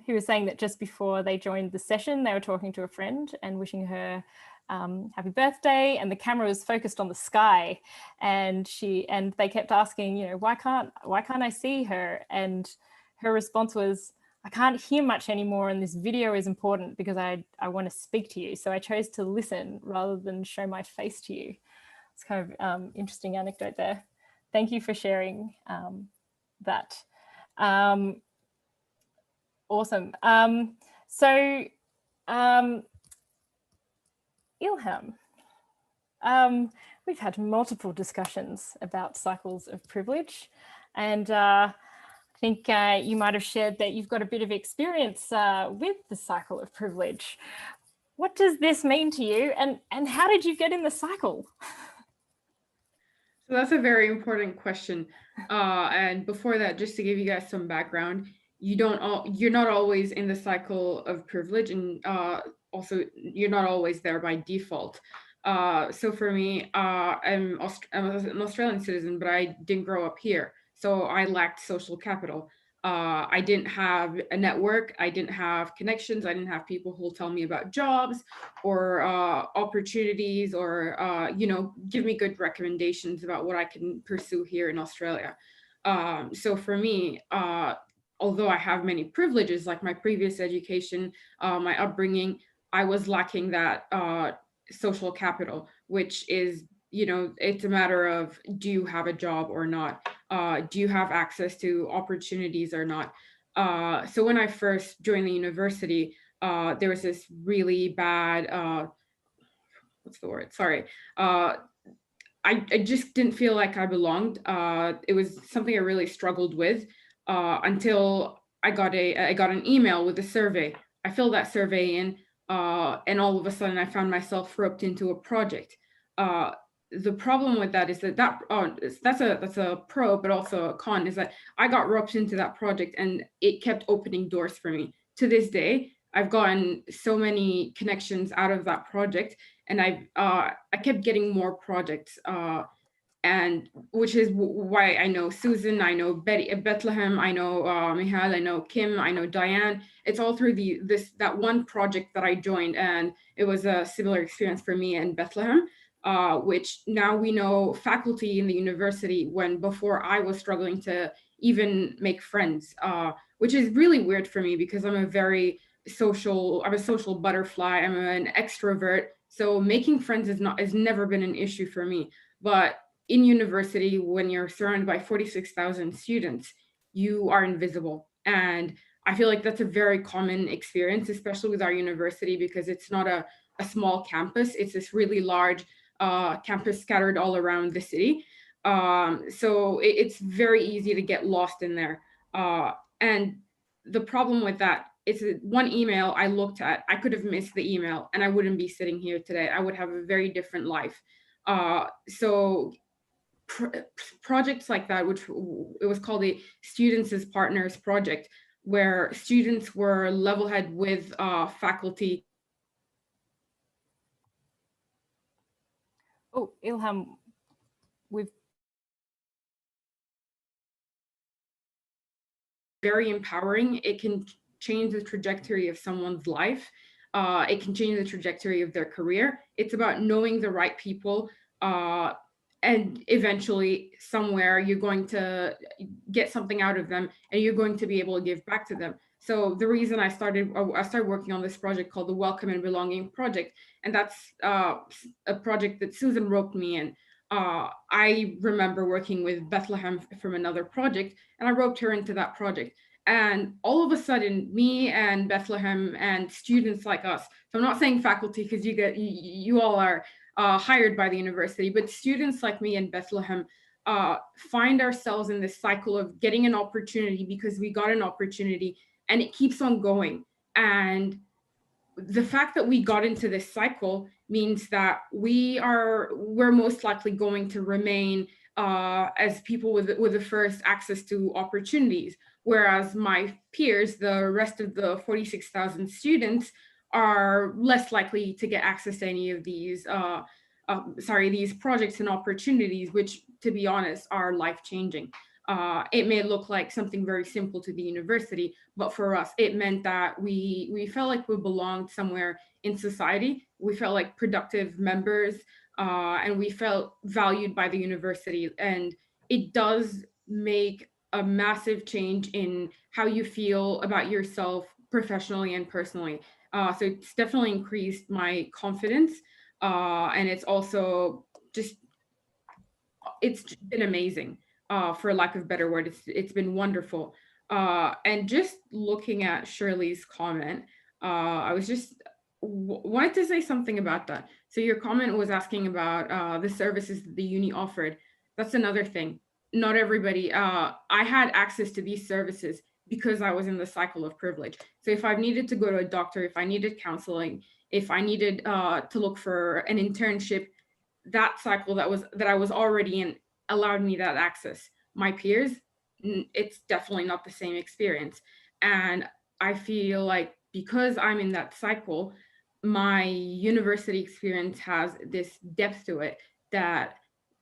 who was saying that just before they joined the session, they were talking to a friend and wishing her happy birthday, and the camera was focused on the sky, and they kept asking, you know, why can't I see her? And her response was, I can't hear much anymore, and this video is important because I want to speak to you, so I chose to listen rather than show my face to you. It's kind of interesting anecdote there. Thank you for sharing that. Awesome. So Ilham, we've had multiple discussions about cycles of privilege, and I think you might have shared that you've got a bit of experience with the cycle of privilege. What does this mean to you, and how did you get in the cycle? So that's a very important question. And before that, just to give you guys some background, you're not always in the cycle of privilege, and also you're not always there by default. So for me, I'm an Australian citizen, but I didn't grow up here, so I lacked social capital. I didn't have a network, I didn't have connections, I didn't have people who will tell me about jobs or opportunities, or you know, give me good recommendations about what I can pursue here in Australia. So for me, although I have many privileges, like my previous education, my upbringing, I was lacking that social capital, which is, you know, it's a matter of, do you have a job or not? Do you have access to opportunities or not? So when I first joined the university, there was this really bad, what's the word? Sorry. I just didn't feel like I belonged. It was something I really struggled with until I got an email with a survey. I filled that survey in, and all of a sudden I found myself roped into a project. The problem with that is that's a pro, but also a con, is that I got roped into that project and it kept opening doors for me. To this day, I've gotten so many connections out of that project, and I kept getting more projects, and which is why I know Susan, I know Bethlehem, I know Michal, I know Kim, I know Diane. It's all through that one project that I joined, and it was a similar experience for me and Bethlehem. Which now we know faculty in the university, when before I was struggling to even make friends, which is really weird for me because I'm a social butterfly. I'm an extrovert. So making friends has never been an issue for me. But in university, when you're surrounded by 46,000 students, you are invisible. And I feel like that's a very common experience, especially with our university, because it's not a small campus. It's this really large campus scattered all around the city. So it's very easy to get lost in there. And the problem with that is that one email I looked at, I could have missed the email and I wouldn't be sitting here today. I would have a very different life. So projects like that, which it was called the Students as Partners project, where students were level head with faculty. Oh, Ilham, we've very empowering. It can change the trajectory of someone's life. It can change the trajectory of their career. It's about knowing the right people, and eventually somewhere you're going to get something out of them and you're going to be able to give back to them. So the reason I started working on this project called the Welcome and Belonging Project, and that's a project that Susan roped me in. I remember working with Bethlehem from another project, and I roped her into that project. And all of a sudden, me and Bethlehem and students like us, so I'm not saying faculty because you all are hired by the university, but students like me and Bethlehem find ourselves in this cycle of getting an opportunity because we got an opportunity, and it keeps on going. And the fact that we got into this cycle means that we're most likely going to remain as people with the first access to opportunities, whereas my peers, the rest of the 46,000 students, are less likely to get access to any of these these projects and opportunities, which, to be honest, are life-changing. It may look like something very simple to the university, but for us, it meant that we felt like we belonged somewhere in society. We felt like productive members, and we felt valued by the university. And it does make a massive change in how you feel about yourself professionally and personally. So it's definitely increased my confidence, and it's also it's been amazing. For lack of a better word, it's been wonderful. And just looking at Shirley's comment, I was just wanted to say something about that. So your comment was asking about the services that the uni offered. That's another thing. Not everybody. I had access to these services because I was in the cycle of privilege. So if I needed to go to a doctor, if I needed counseling, if I needed to look for an internship, that cycle that I was already in allowed me that access. My peers, it's definitely not the same experience. And I feel like because I'm in that cycle, my university experience has this depth to it that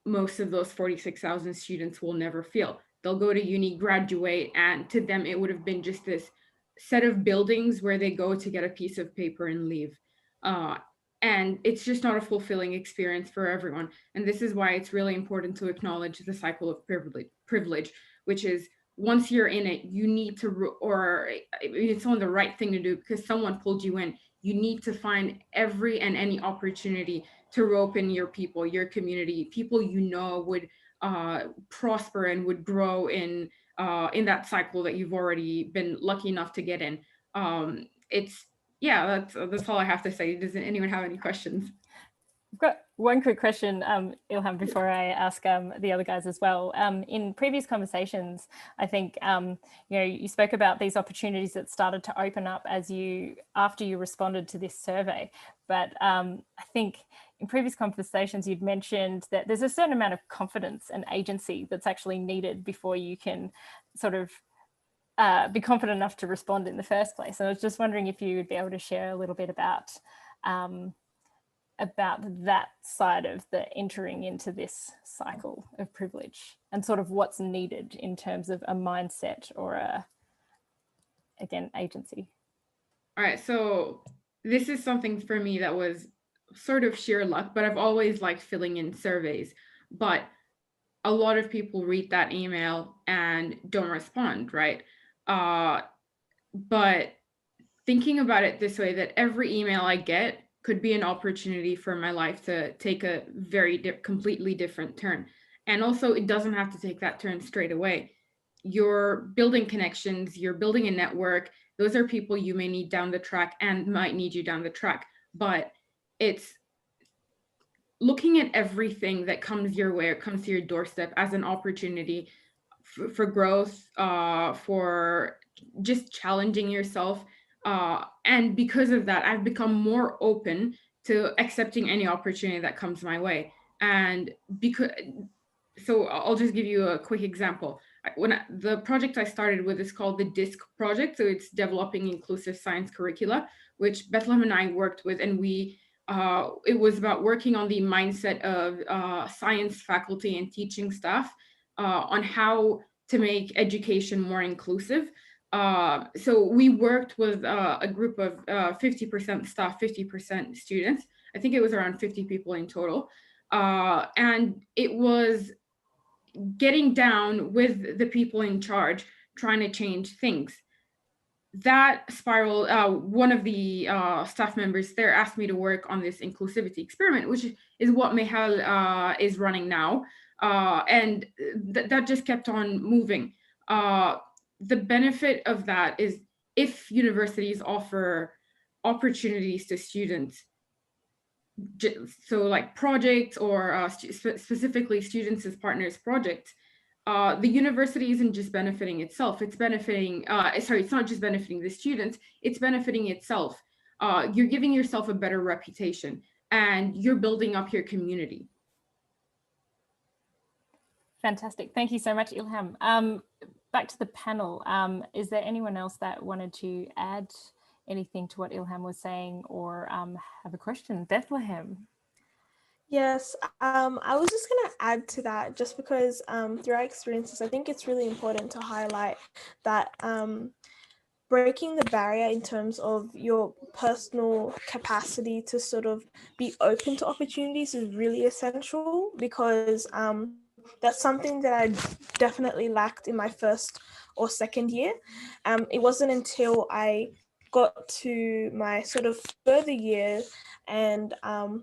most of those 46,000 students will never feel. They'll go to uni, graduate, and to them it would have been just this set of buildings where they go to get a piece of paper and leave. And it's just not a fulfilling experience for everyone. And this is why it's really important to acknowledge the cycle of privilege, which is once you're in it, you need to, or it's only the right thing to do because someone pulled you in. You need to find every and any opportunity to rope in your people, your community, people you know would prosper and would grow in that cycle that you've already been lucky enough to get in. It's yeah, that's all I have to say. Does anyone have any questions? I've got one quick question, Ilham, before I ask the other guys as well. In previous conversations, I think you spoke about these opportunities that started to open up after you responded to this survey. But I think in previous conversations, you'd mentioned that there's a certain amount of confidence and agency that's actually needed before you can sort of be confident enough to respond in the first place. And I was just wondering if you would be able to share a little bit about that side of the entering into this cycle of privilege and sort of what's needed in terms of a mindset or again, agency. All right, so this is something for me that was sort of sheer luck, but I've always liked filling in surveys. But a lot of people read that email and don't respond, right? But thinking about it this way, that every email I get could be an opportunity for my life to take a very completely different turn. And also, it doesn't have to take that turn straight away. You're building connections, you're building a network. Those are people you may need down the track and might need you down the track. But it's looking at everything that comes your way or comes to your doorstep as an opportunity for growth, for just challenging yourself. And because of that, I've become more open to accepting any opportunity that comes my way. And so I'll just give you a quick example. The project I started with is called the DISC project. So it's developing inclusive science curricula, which Bethlehem and I worked with. And it was about working on the mindset of science faculty and teaching staff on how to make education more inclusive. So we worked with a group of 50% staff, 50% students. I think it was around 50 people in total. And it was getting down with the people in charge, trying to change things. That spiral, one of the staff members there asked me to work on this inclusivity experiment, which is what Michal is running now. And that just kept on moving. The benefit of that is if universities offer opportunities to students, so like projects or specifically students as partners projects, the university isn't just benefiting itself, it's benefiting, it's not just benefiting the students, it's benefiting itself. You're giving yourself a better reputation and you're building up your community. Fantastic. Thank you so much, Ilham. Back to the panel. Is there anyone else that wanted to add anything to what Ilham was saying or have a question? Bethlehem. Yes, I was just going to add to that just because through our experiences, I think it's really important to highlight that breaking the barrier in terms of your personal capacity to sort of be open to opportunities is really essential, because that's something that I definitely lacked in my first or second year. It wasn't until I got to my sort of further years and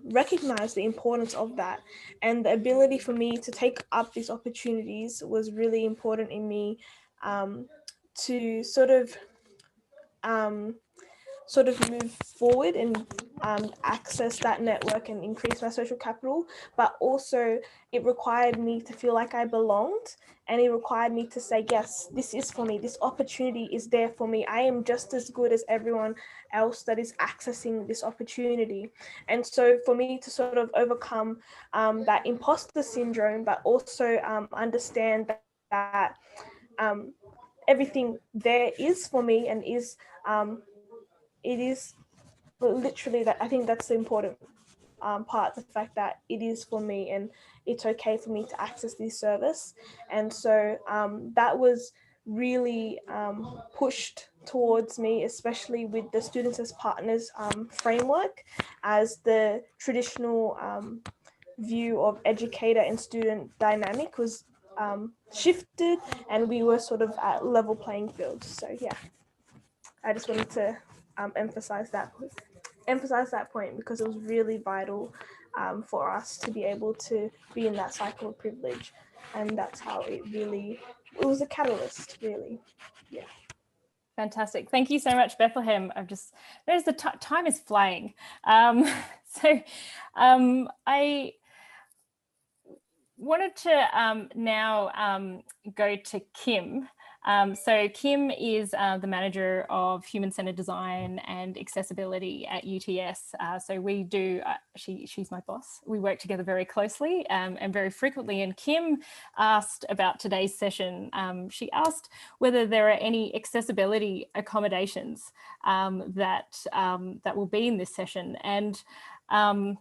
recognized the importance of that, and the ability for me to take up these opportunities was really important in me to sort of move forward and access that network and increase my social capital. But also it required me to feel like I belonged, and it required me to say, yes, this is for me, this opportunity is there for me, I am just as good as everyone else that is accessing this opportunity. And so for me to sort of overcome that imposter syndrome, but also understand that everything there is for me and is it is literally that. I think that's the important part, the fact that it is for me and it's okay for me to access this service. And so that was really pushed towards me, especially with the Students as Partners framework, as the traditional view of educator and student dynamic was shifted, and we were sort of at level playing field. So yeah, I just wanted to emphasize that point, because it was really vital for us to be able to be in that cycle of privilege, and that's how it was a catalyst, really. Yeah. Fantastic. Thank you so much, Bethlehem. I've just noticed the time is flying. I wanted to now go to Kim. So Kim is the manager of human-centered design and accessibility at UTS. So we do, she's my boss. We work together very closely and very frequently. And Kim asked about today's session. She asked whether there are any accessibility accommodations that will be in this session. And I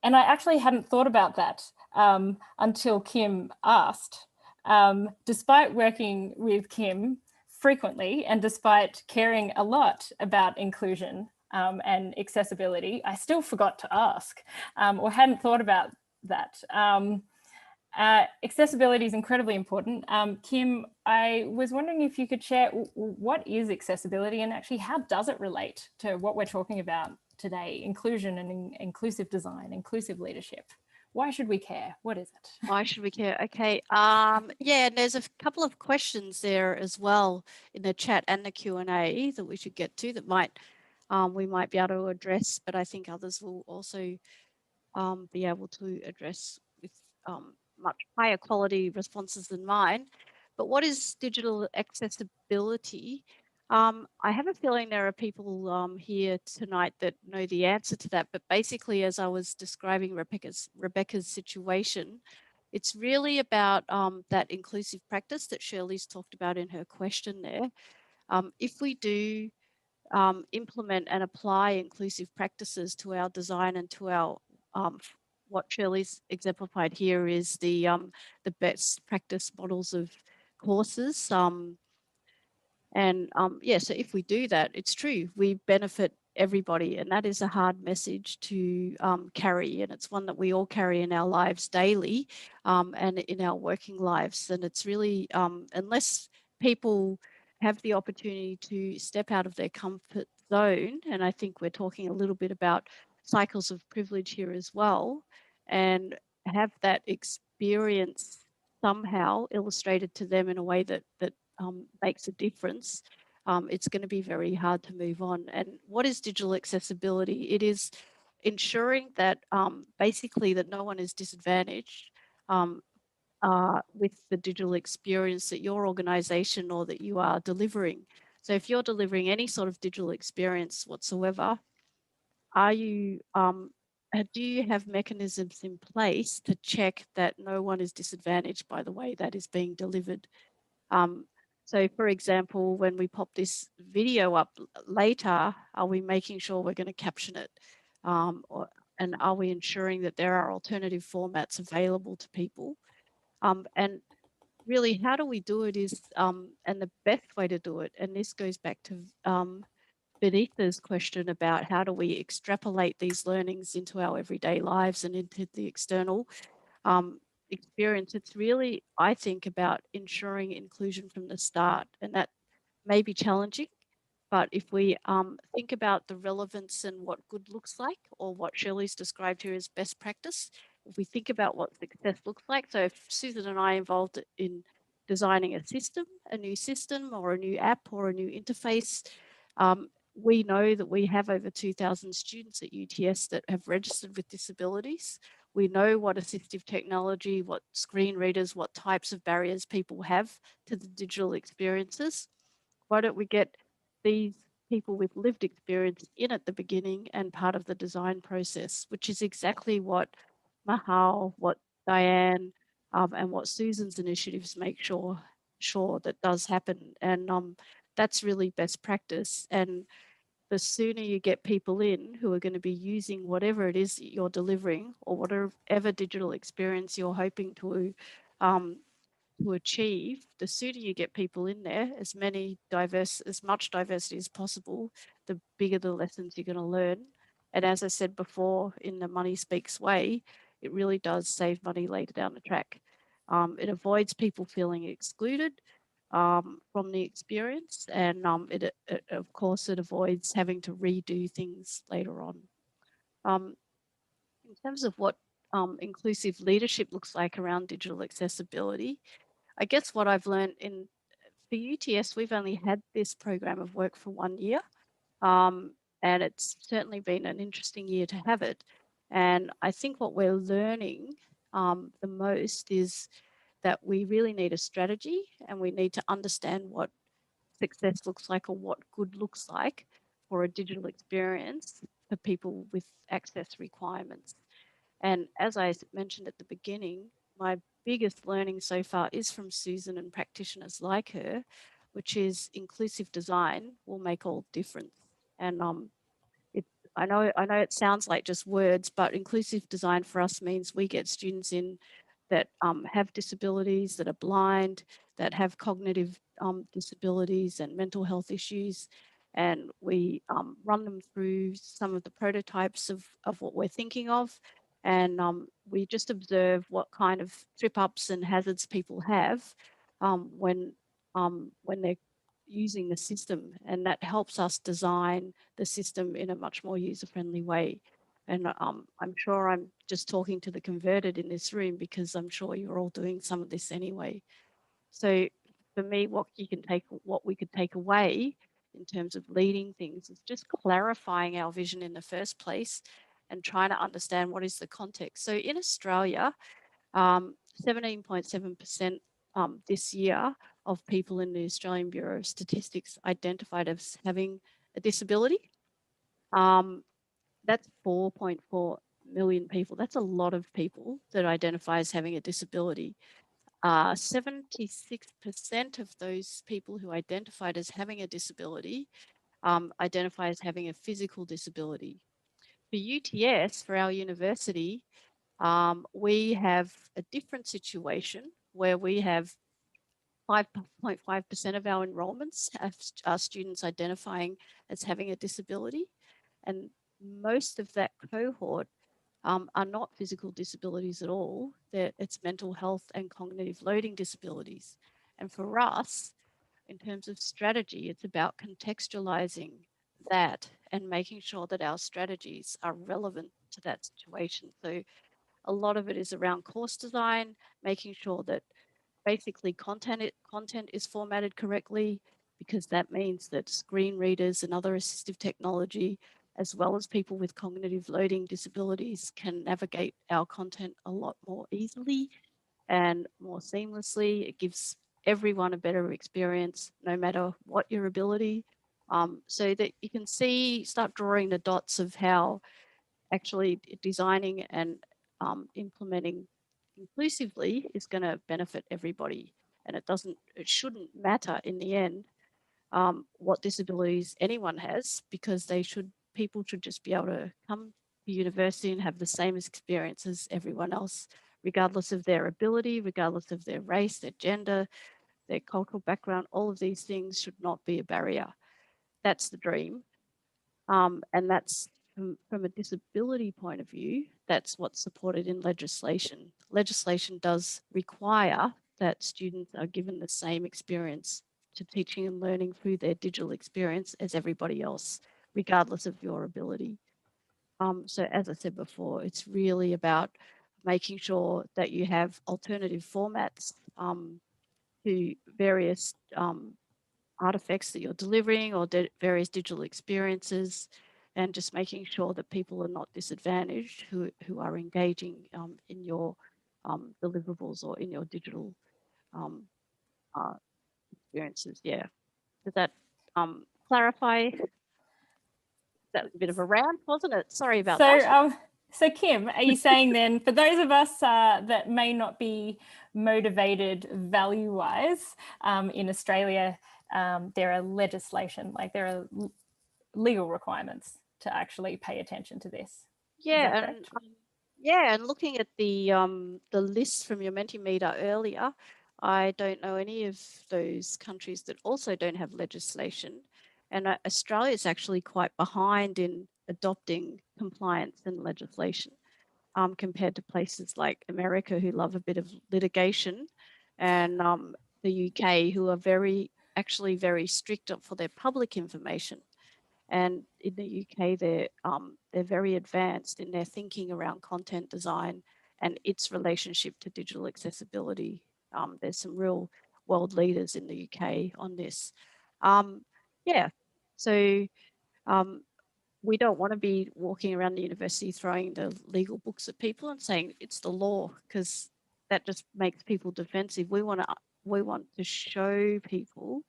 actually hadn't thought about that until Kim asked. Despite working with Kim frequently and despite caring a lot about inclusion and accessibility, I still forgot to ask or hadn't thought about that. Accessibility is incredibly important. Kim, I was wondering if you could share what is accessibility and actually how does it relate to what we're talking about today, inclusion and inclusive design, inclusive leadership. Why should we care? What is it? Why should we care? Okay. Yeah, and there's a couple of questions there as well in the chat and the Q&A that we should get to that we might be able to address, but I think others will also be able to address with much higher quality responses than mine. But what is digital accessibility? I have a feeling there are people here tonight that know the answer to that, but basically, as I was describing Rebecca's situation, it's really about that inclusive practice that Shirley's talked about in her question there. If we do implement and apply inclusive practices to our design and to our what Shirley's exemplified here is the best practice models of courses. Yeah, so if we do that, it's true, we benefit everybody, and that is a hard message to carry, and it's one that we all carry in our lives daily and in our working lives. And it's really, unless people have the opportunity to step out of their comfort zone, and I think we're talking a little bit about cycles of privilege here as well, and have that experience somehow illustrated to them in a way that makes a difference, it's going to be very hard to move on. And what is digital accessibility? It is ensuring that basically that no one is disadvantaged with the digital experience that your organization or that you are delivering. So if you're delivering any sort of digital experience whatsoever, are you do you have mechanisms in place to check that no one is disadvantaged by the way that is being delivered? So for example, when we pop this video up later, are we making sure we're going to caption it? And are we ensuring that there are alternative formats available to people? And really, how do we do it is, and the best way to do it, and this goes back to Benita's question about how do we extrapolate these learnings into our everyday lives and into the external experience. It's really, I think, about ensuring inclusion from the start, and that may be challenging, but if we think about the relevance and what good looks like, or what Shirley's described here as best practice, if we think about what success looks like, so if Susan and I are involved in designing a system, a new system or a new app or a new interface, we know that we have over 2,000 students at UTS that have registered with disabilities. We know what assistive technology, what screen readers, what types of barriers people have to the digital experiences. Why don't we get these people with lived experience in at the beginning and part of the design process, which is exactly what Mahal, what Diane, and what Susan's initiatives make sure that does happen. And that's really best practice. And the sooner you get people in who are going to be using whatever it is that you're delivering, or whatever digital experience you're hoping to achieve, the sooner you get people in there, as much diversity as possible, the bigger the lessons you're going to learn. And as I said before, in the money speaks way, it really does save money later down the track. It avoids people feeling excluded from the experience, and of course it avoids having to redo things later on. In terms of what inclusive leadership looks like around digital accessibility, I guess what I've learned for UTS, we've only had this program of work for 1 year. And it's certainly been an interesting year to have it. And I think what we're learning the most is that we really need a strategy, and we need to understand what success looks like, or what good looks like for a digital experience for people with access requirements. And as I mentioned at the beginning, my biggest learning so far is from Susan and practitioners like her, which is inclusive design will make all difference. And I know it sounds like just words, but inclusive design for us means we get students in that have disabilities, that are blind, that have cognitive disabilities and mental health issues. And we run them through some of the prototypes of what we're thinking of. And we just observe what kind of trip ups and hazards people have when they're using the system, and that helps us design the system in a much more user-friendly way. And I'm sure I'm just talking to the converted in this room, because I'm sure you're all doing some of this anyway. So for me, what we could take away in terms of leading things is just clarifying our vision in the first place and trying to understand what is the context. So in Australia, 17.7% this year of people in the Australian Bureau of Statistics identified as having a disability. That's 4.4 million people. That's a lot of people that identify as having a disability. 76% of those people who identified as having a disability identify as having a physical disability. For UTS, for our university, we have a different situation where we have 5.5% of our enrollments are students identifying as having a disability, and most of that cohort are not physical disabilities at all. It's mental health and cognitive loading disabilities. And for us, in terms of strategy, it's about contextualizing that and making sure that our strategies are relevant to that situation. So a lot of it is around course design, making sure that basically content is formatted correctly, because that means that screen readers and other assistive technology, as well as people with cognitive loading disabilities, can navigate our content a lot more easily and more seamlessly. It gives everyone a better experience, no matter what your ability, so that you can start drawing the dots of how actually designing and implementing inclusively is going to benefit everybody. And it shouldn't matter in the end what disabilities anyone has, because people should just be able to come to university and have the same experience as everyone else, regardless of their ability, regardless of their race, their gender, their cultural background. All of these things should not be a barrier. That's the dream. And that's from a disability point of view, that's what's supported in legislation. Legislation does require that students are given the same experience to teaching and learning through their digital experience as everybody else, regardless of your ability. So as I said before, it's really about making sure that you have alternative formats to various artifacts that you're delivering, or various digital experiences, and just making sure that people are not disadvantaged who are engaging in your deliverables or in your digital experiences. Yeah. Does that clarify? That was a bit of a rant, wasn't it? Sorry about that. So Kim, are you saying then, for those of us that may not be motivated value-wise in Australia, there are legislation, like there are legal requirements to actually pay attention to this? Yeah, and looking at the list from your Mentimeter earlier, I don't know any of those countries that also don't have legislation. And Australia is actually quite behind in adopting compliance and legislation compared to places like America, who love a bit of litigation, and the UK, who are actually very strict for their public information. And in the UK, they're very advanced in their thinking around content design and its relationship to digital accessibility. There's some real world leaders in the UK on this. Yeah, so we don't want to be walking around the university throwing the legal books at people and saying it's the law, because that just makes people defensive. We want to show people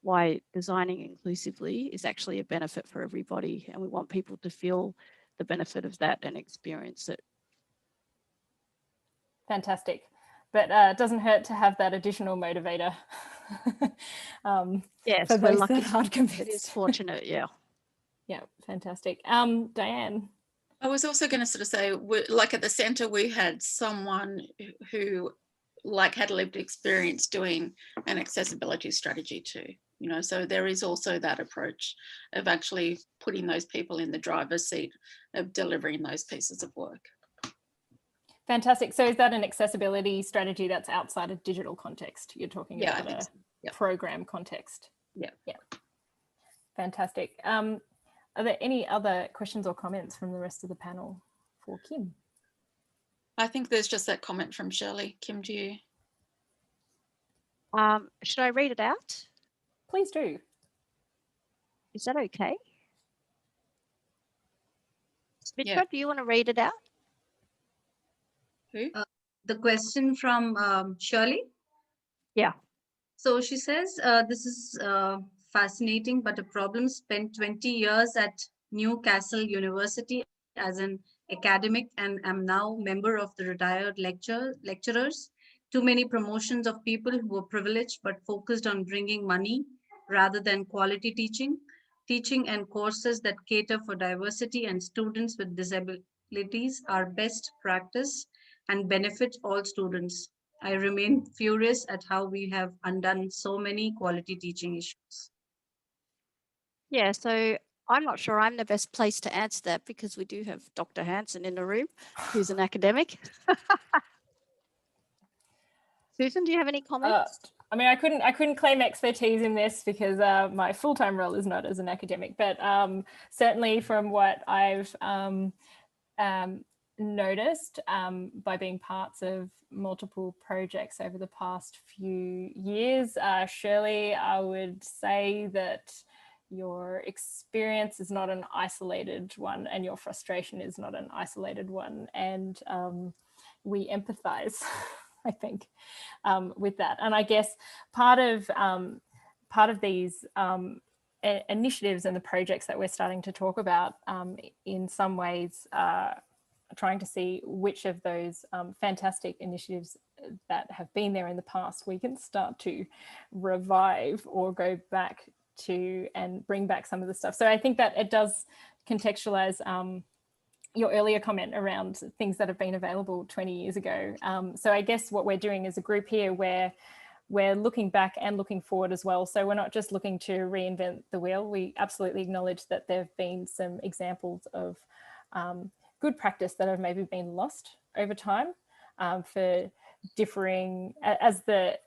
why designing inclusively is actually a benefit for everybody, and we want people to feel the benefit of that and experience it. Fantastic. But it doesn't hurt to have that additional motivator. Yes, for we're those lucky. that aren't convinced. It is fortunate, yeah. Yeah, fantastic. Diane. I was also going to sort of say, like at the centre, we had someone who like had lived experience doing an accessibility strategy too, you know, so there is also that approach of actually putting those people in the driver's seat of delivering those pieces of work. Fantastic. So is that an accessibility strategy that's outside of digital context? You're talking about a program context. Yeah. Yeah. Fantastic. Are there any other questions or comments from the rest of the panel for Kim? I think there's just that comment from Shirley. Kim, do you? Should I read it out? Please do. Is that okay? Mitra, Yeah. do you want to read it out? Who? The question from Shirley. Yeah. So she says, this is fascinating, but a problem. Spent 20 years at Newcastle University as an academic and am now member of the retired lecturers. Too many promotions of people who were privileged but focused on bringing money rather than quality teaching and courses that cater for diversity and students with disabilities are best practice and benefit all students. I remain furious at how we have undone so many quality teaching issues. Yeah, so I'm not sure I'm the best place to answer that, because we do have Dr. Hansen in the room, who's an academic. Susan, do you have any comments? I mean, I couldn't claim expertise in this because my full-time role is not as an academic, but certainly from what I've noticed by being parts of multiple projects over the past few years, Shirley, I would say that your experience is not an isolated one and your frustration is not an isolated one, and we empathize I think with that. And I guess part of these initiatives and the projects that we're starting to talk about in some ways trying to see which of those fantastic initiatives that have been there in the past we can start to revive or go back to and bring back some of the stuff. So I think that it does contextualize your earlier comment around things that have been available 20 years ago. So I guess what we're doing as a group here, where we're looking back and looking forward as well. So we're not just looking to reinvent the wheel. We absolutely acknowledge that there have been some examples of good practice that have maybe been lost over time for differing, as the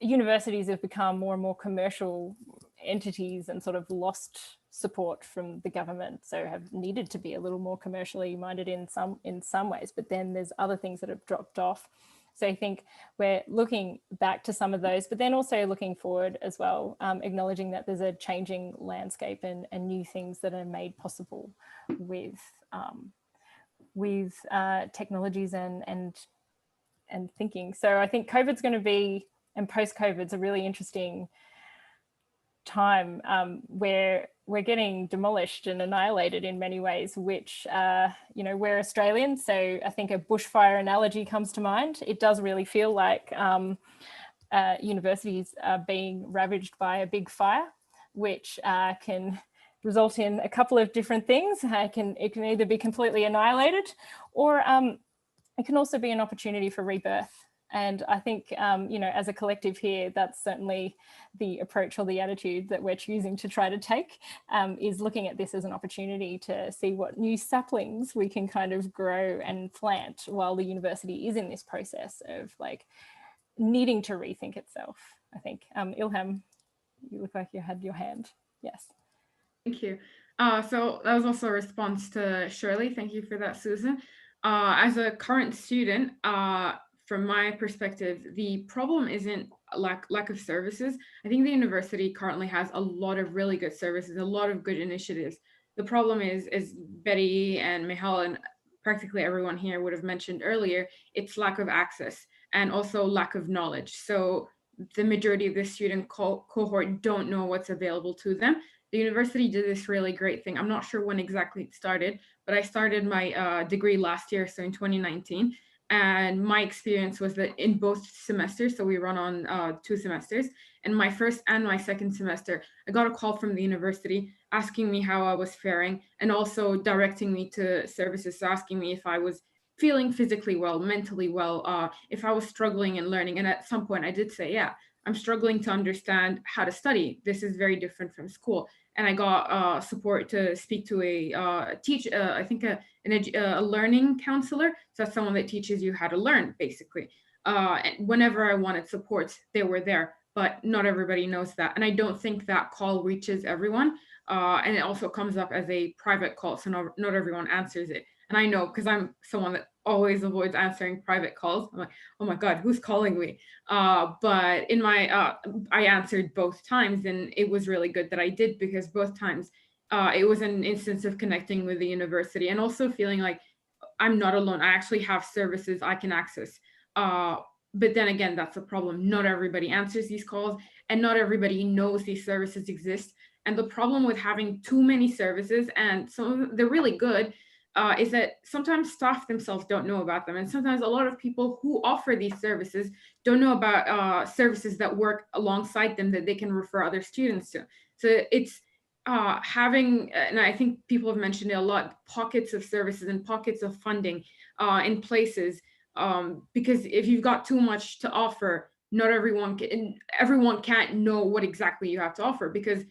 universities have become more and more commercial entities and sort of lost support from the government, so have needed to be a little more commercially minded in some ways, but then there's other things that have dropped off. So I think we're looking back to some of those, but then also looking forward as well, acknowledging that there's a changing landscape and new things that are made possible with technologies and thinking. So I think COVID's going to be, and post-COVID's a really interesting time where we're getting demolished and annihilated in many ways, which, you know, we're Australian, so I think a bushfire analogy comes to mind. It does really feel like universities are being ravaged by a big fire, which can result in a couple of different things. It can either be completely annihilated, or it can also be an opportunity for rebirth. And I think, you know, as a collective here, that's certainly the approach or the attitude that we're choosing to try to take, is looking at this as an opportunity to see what new saplings we can kind of grow and plant while the university is in this process of like needing to rethink itself, I think. Ilham, you look like you had your hand. Yes. Thank you. So that was also a response to Shirley. Thank you for that, Susan. As a current student, from my perspective, the problem isn't lack of services. I think the university currently has a lot of really good services, a lot of good initiatives. The problem is, as Betty and Michal and practically everyone here would have mentioned earlier, it's lack of access and also lack of knowledge. So the majority of the student cohort don't know what's available to them. The university did this really great thing. I'm not sure when exactly it started, but I started my degree last year, so in 2019. And my experience was that in both semesters, so we run on 2 semesters, and my first and my second semester, I got a call from the university asking me how I was faring and also directing me to services, so asking me if I was feeling physically well, mentally well, if I was struggling in learning. And at some point I did say, yeah, I'm struggling to understand how to study. This is very different from school. And I got support to speak to I think a learning counselor. So that's someone that teaches you how to learn, basically. And whenever I wanted support, they were there, but not everybody knows that. And I don't think that call reaches everyone. And it also comes up as a private call, so not everyone answers it. And I know, because I'm someone that always avoids answering private calls. I'm like, oh my God, who's calling me? But in my, I answered both times, and it was really good that I did, because both times it was an instance of connecting with the university and also feeling like I'm not alone. I actually have services I can access. But then again, that's a problem. Not everybody answers these calls, and not everybody knows these services exist. And the problem with having too many services, and some of them, they're really good, is that sometimes staff themselves don't know about them. And sometimes a lot of people who offer these services don't know about services that work alongside them that they can refer other students to. So it's having, and I think people have mentioned it a lot, pockets of services and pockets of funding in places, because if you've got too much to offer, not everyone can't know what exactly you have to offer, because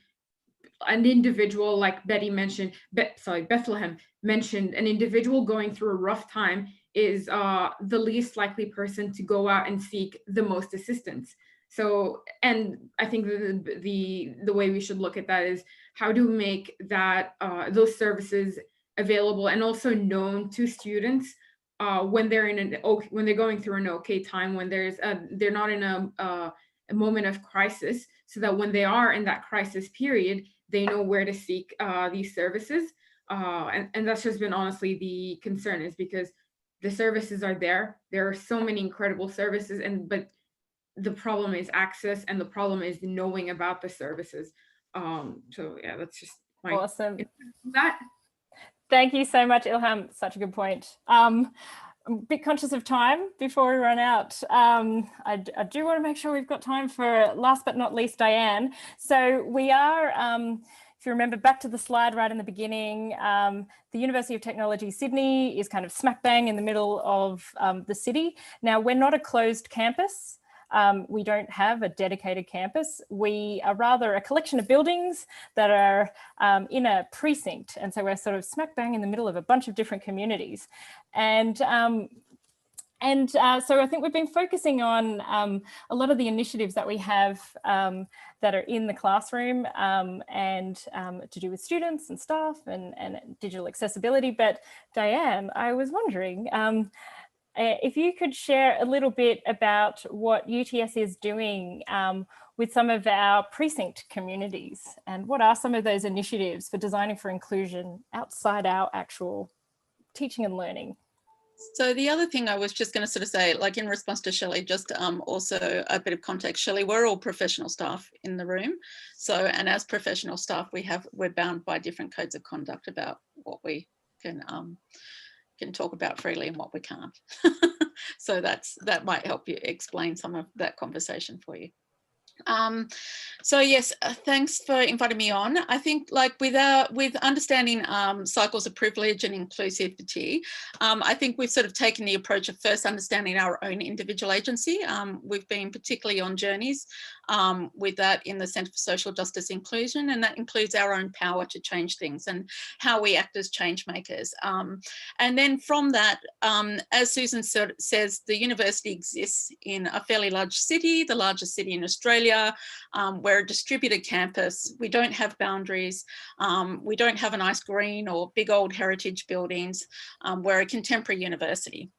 an individual, like Betty mentioned, Bethlehem mentioned, an individual going through a rough time is the least likely person to go out and seek the most assistance. So, and I think the way we should look at that is, how do we make that those services available and also known to students when they're when they're going through an okay time, when they're not in a moment of crisis, so that when they are in that crisis period, they know where to seek these services. And that's just been honestly the concern, is because the services are there. There are so many incredible services, but the problem is access, and the problem is knowing about the services. So yeah, that's just my awesome. That. Thank you so much, Ilham. Such a good point. I'm a bit conscious of time before we run out. I do want to make sure we've got time for, last but not least, Diane. So we are, if you remember back to the slide right in the beginning, the University of Technology Sydney is kind of smack bang in the middle of the city. Now, we're not a closed campus. We don't have a dedicated campus. We are rather a collection of buildings that are in a precinct. And so we're sort of smack bang in the middle of a bunch of different communities. And so I think we've been focusing on a lot of the initiatives that we have that are in the classroom and to do with students and staff and digital accessibility. But Diane, I was wondering, if you could share a little bit about what UTS is doing with some of our precinct communities, and what are some of those initiatives for designing for inclusion outside our actual teaching and learning? So the other thing I was just going to sort of say, like in response to Shelley, just also a bit of context. Shelley, we're all professional staff in the room. So, and as professional staff, we're bound by different codes of conduct about what we can talk about freely and what we can't. So that might help you explain some of that conversation for you. So yes, thanks for inviting me on. I think like with understanding cycles of privilege and inclusivity, I think we've sort of taken the approach of first understanding our own individual agency. We've been particularly on journeys with that in the Centre for Social Justice Inclusion, and that includes our own power to change things and how we act as change makers. And then from that, as Susan says, the university exists in a fairly large city, the largest city in Australia. We're a distributed campus. We don't have boundaries. We don't have a nice green or big old heritage buildings. We're a contemporary university.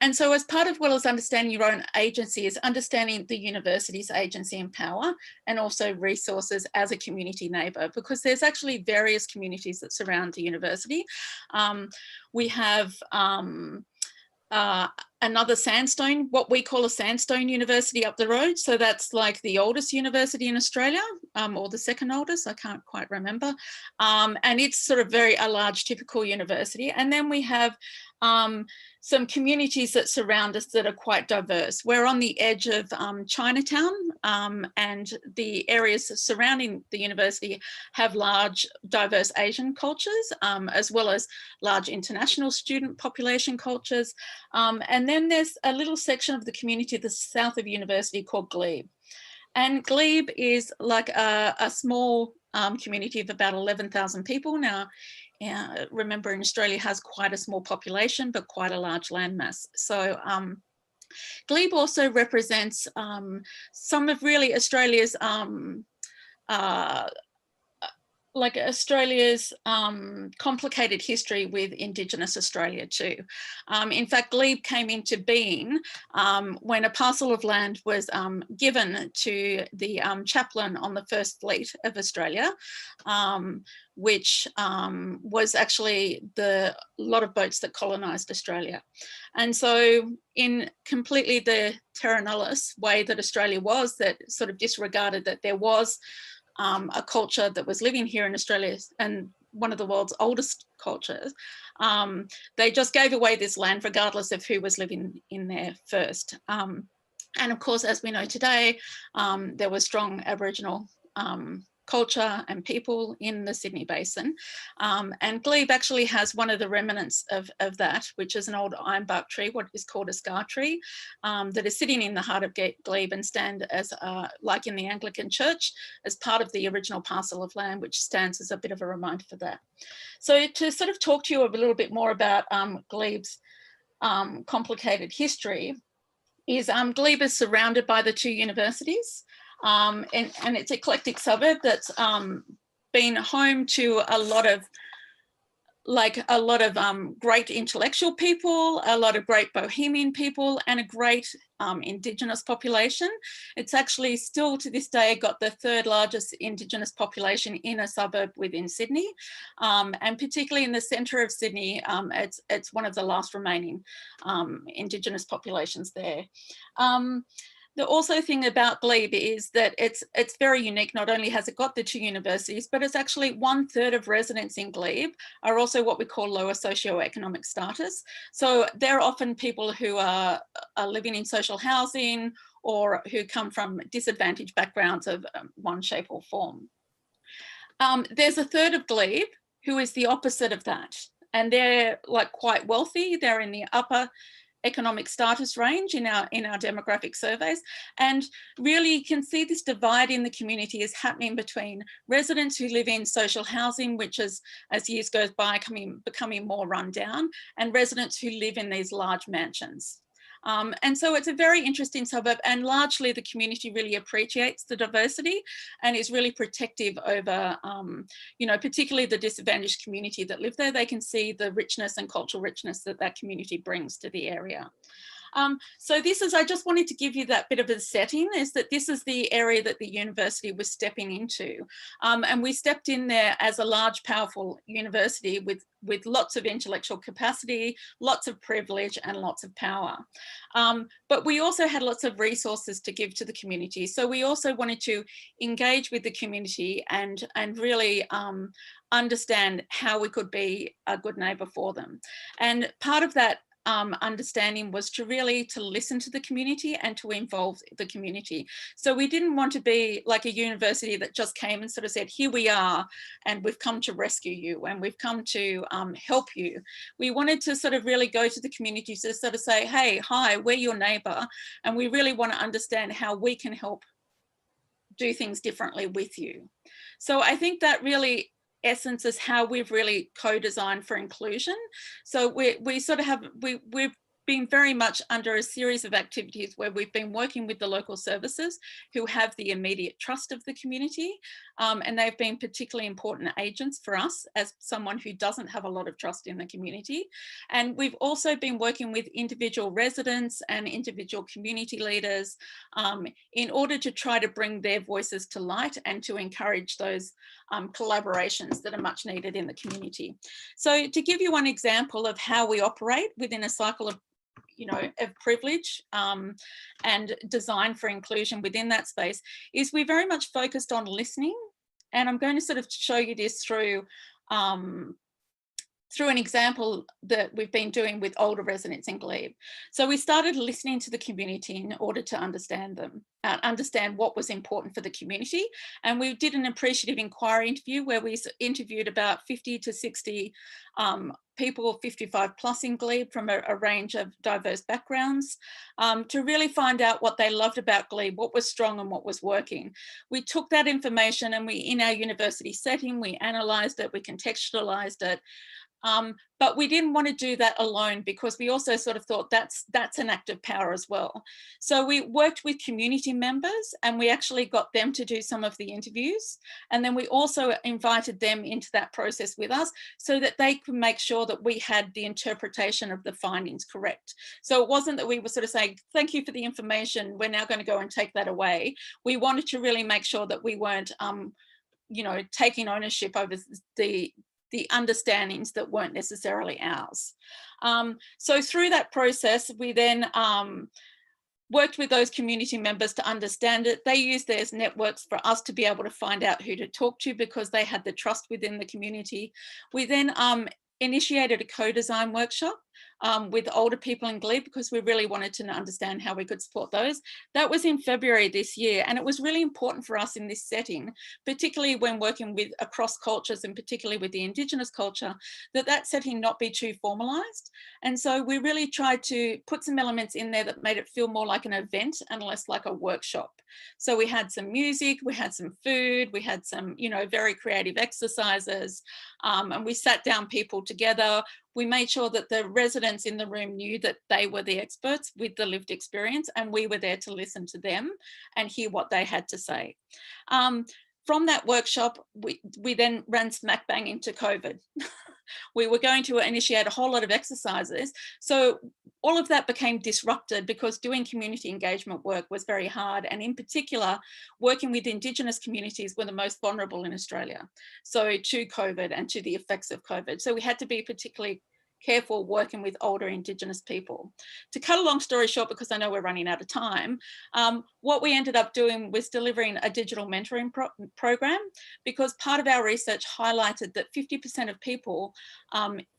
And so as part of well as understanding your own agency is understanding the university's agency and power, and also resources as a community neighbour, because there's actually various communities that surround the university. We have another sandstone, what we call a sandstone university up the road. So that's like the oldest university in Australia, or the second oldest, I can't quite remember. And it's sort of a large typical university. And then we have some communities that surround us that are quite diverse. We're on the edge of Chinatown, and the areas surrounding the university have large diverse Asian cultures, as well as large international student population cultures. And then there's a little section of the community at the south of university called Glebe. And Glebe is like a small community of about 11,000 people. Now, remember, in Australia has quite a small population, but quite a large landmass. So Glebe also represents some of really Australia's complicated history with Indigenous Australia too. In fact, Glebe came into being when a parcel of land was given to the chaplain on the First Fleet of Australia, which was actually a lot of boats that colonised Australia. And so in completely the terra nullius way that Australia was, that sort of disregarded that there was a culture that was living here in Australia, and one of the world's oldest cultures, they just gave away this land regardless of who was living in there first. And of course, as we know today, there was strong Aboriginal culture and people in the Sydney Basin. And Glebe actually has one of the remnants of that, which is an old ironbark tree, what is called a scar tree, that is sitting in the heart of Glebe and stand as, like in the Anglican Church, as part of the original parcel of land, which stands as a bit of a reminder for that. So to sort of talk to you a little bit more about Glebe's complicated history, is Glebe is surrounded by the two universities. And it's an eclectic suburb that's been home to a lot of great intellectual people, a lot of great bohemian people, and a great Indigenous population. It's actually still to this day got the third largest Indigenous population in a suburb within Sydney, and particularly in the centre of Sydney, it's one of the last remaining Indigenous populations there. The also thing about Glebe is that it's very unique. Not only has it got the two universities, but it's actually 1/3 of residents in Glebe are also what we call lower socioeconomic status. So they're often people who are living in social housing or who come from disadvantaged backgrounds of one shape or form. There's 1/3 of Glebe who is the opposite of that. And they're like quite wealthy. They're in the upper economic status range in our demographic surveys, and really you can see this divide in the community is happening between residents who live in social housing, which is, as years goes by, becoming more run down, and residents who live in these large mansions. And so it's a very interesting suburb, and largely the community really appreciates the diversity and is really protective over, you know, particularly the disadvantaged community that live there. They can see the richness and cultural richness that that community brings to the area. So this is, I just wanted to give you that bit of a setting, is that this is the area that the university was stepping into. And we stepped in there as a large, powerful university with lots of intellectual capacity, lots of privilege and lots of power. But we also had lots of resources to give to the community. So we also wanted to engage with the community and really understand how we could be a good neighbour for them. And part of that understanding was to listen to the community and to involve the community. So we didn't want to be like a university that just came and sort of said, here we are, and we've come to rescue you, and we've come to help you. We wanted to sort of really go to the community to sort of say, hey, hi, we're your neighbour, and we really want to understand how we can help do things differently with you. So I think that really essence is how we've really co-designed for inclusion. So we sort of have, we've been very much under a series of activities where we've been working with the local services who have the immediate trust of the community, and they've been particularly important agents for us as someone who doesn't have a lot of trust in the community. And we've also been working with individual residents and individual community leaders in order to try to bring their voices to light and to encourage those collaborations that are much needed in the community. So to give you one example of how we operate within a cycle of of privilege and design for inclusion within that space, is we're very much focused on listening. And I'm going to sort of show you this through an example that we've been doing with older residents in Glebe. So we started listening to the community in order to understand them, understand what was important for the community. And we did an appreciative inquiry interview where we interviewed about 50 to 60 people 55 plus in Glebe from a range of diverse backgrounds to really find out what they loved about Glebe, what was strong and what was working. We took that information and we, in our university setting, we analysed it, we contextualised it. But we didn't want to do that alone because we also sort of thought that's an act of power as well. So we worked with community members and we actually got them to do some of the interviews. And then we also invited them into that process with us so that they could make sure that we had the interpretation of the findings correct. So it wasn't that we were sort of saying, thank you for the information, we're now going to go and take that away. We wanted to really make sure that we weren't, taking ownership over the understandings that weren't necessarily ours. So through that process, we then worked with those community members to understand it. They used their networks for us to be able to find out who to talk to because they had the trust within the community. We then initiated a co-design workshop with older people in Glebe because we really wanted to understand how we could support those. That was in February this year, and it was really important for us in this setting, particularly when working with across cultures and particularly with the Indigenous culture, that setting not be too formalised. And so we really tried to put some elements in there that made it feel more like an event and less like a workshop. So we had some music, we had some food, we had some, very creative exercises, and we sat down people together. We made sure that the residents in the room knew that they were the experts with the lived experience, and we were there to listen to them and hear what they had to say. From that workshop, we then ran smack bang into COVID. We were going to initiate a whole lot of exercises. So all of that became disrupted because doing community engagement work was very hard. And in particular, working with Indigenous communities were the most vulnerable in Australia. So to COVID and to the effects of COVID. So we had to be particularly careful working with older Indigenous people. To cut a long story short, because I know we're running out of time, what we ended up doing was delivering a digital mentoring program because part of our research highlighted that 50% of people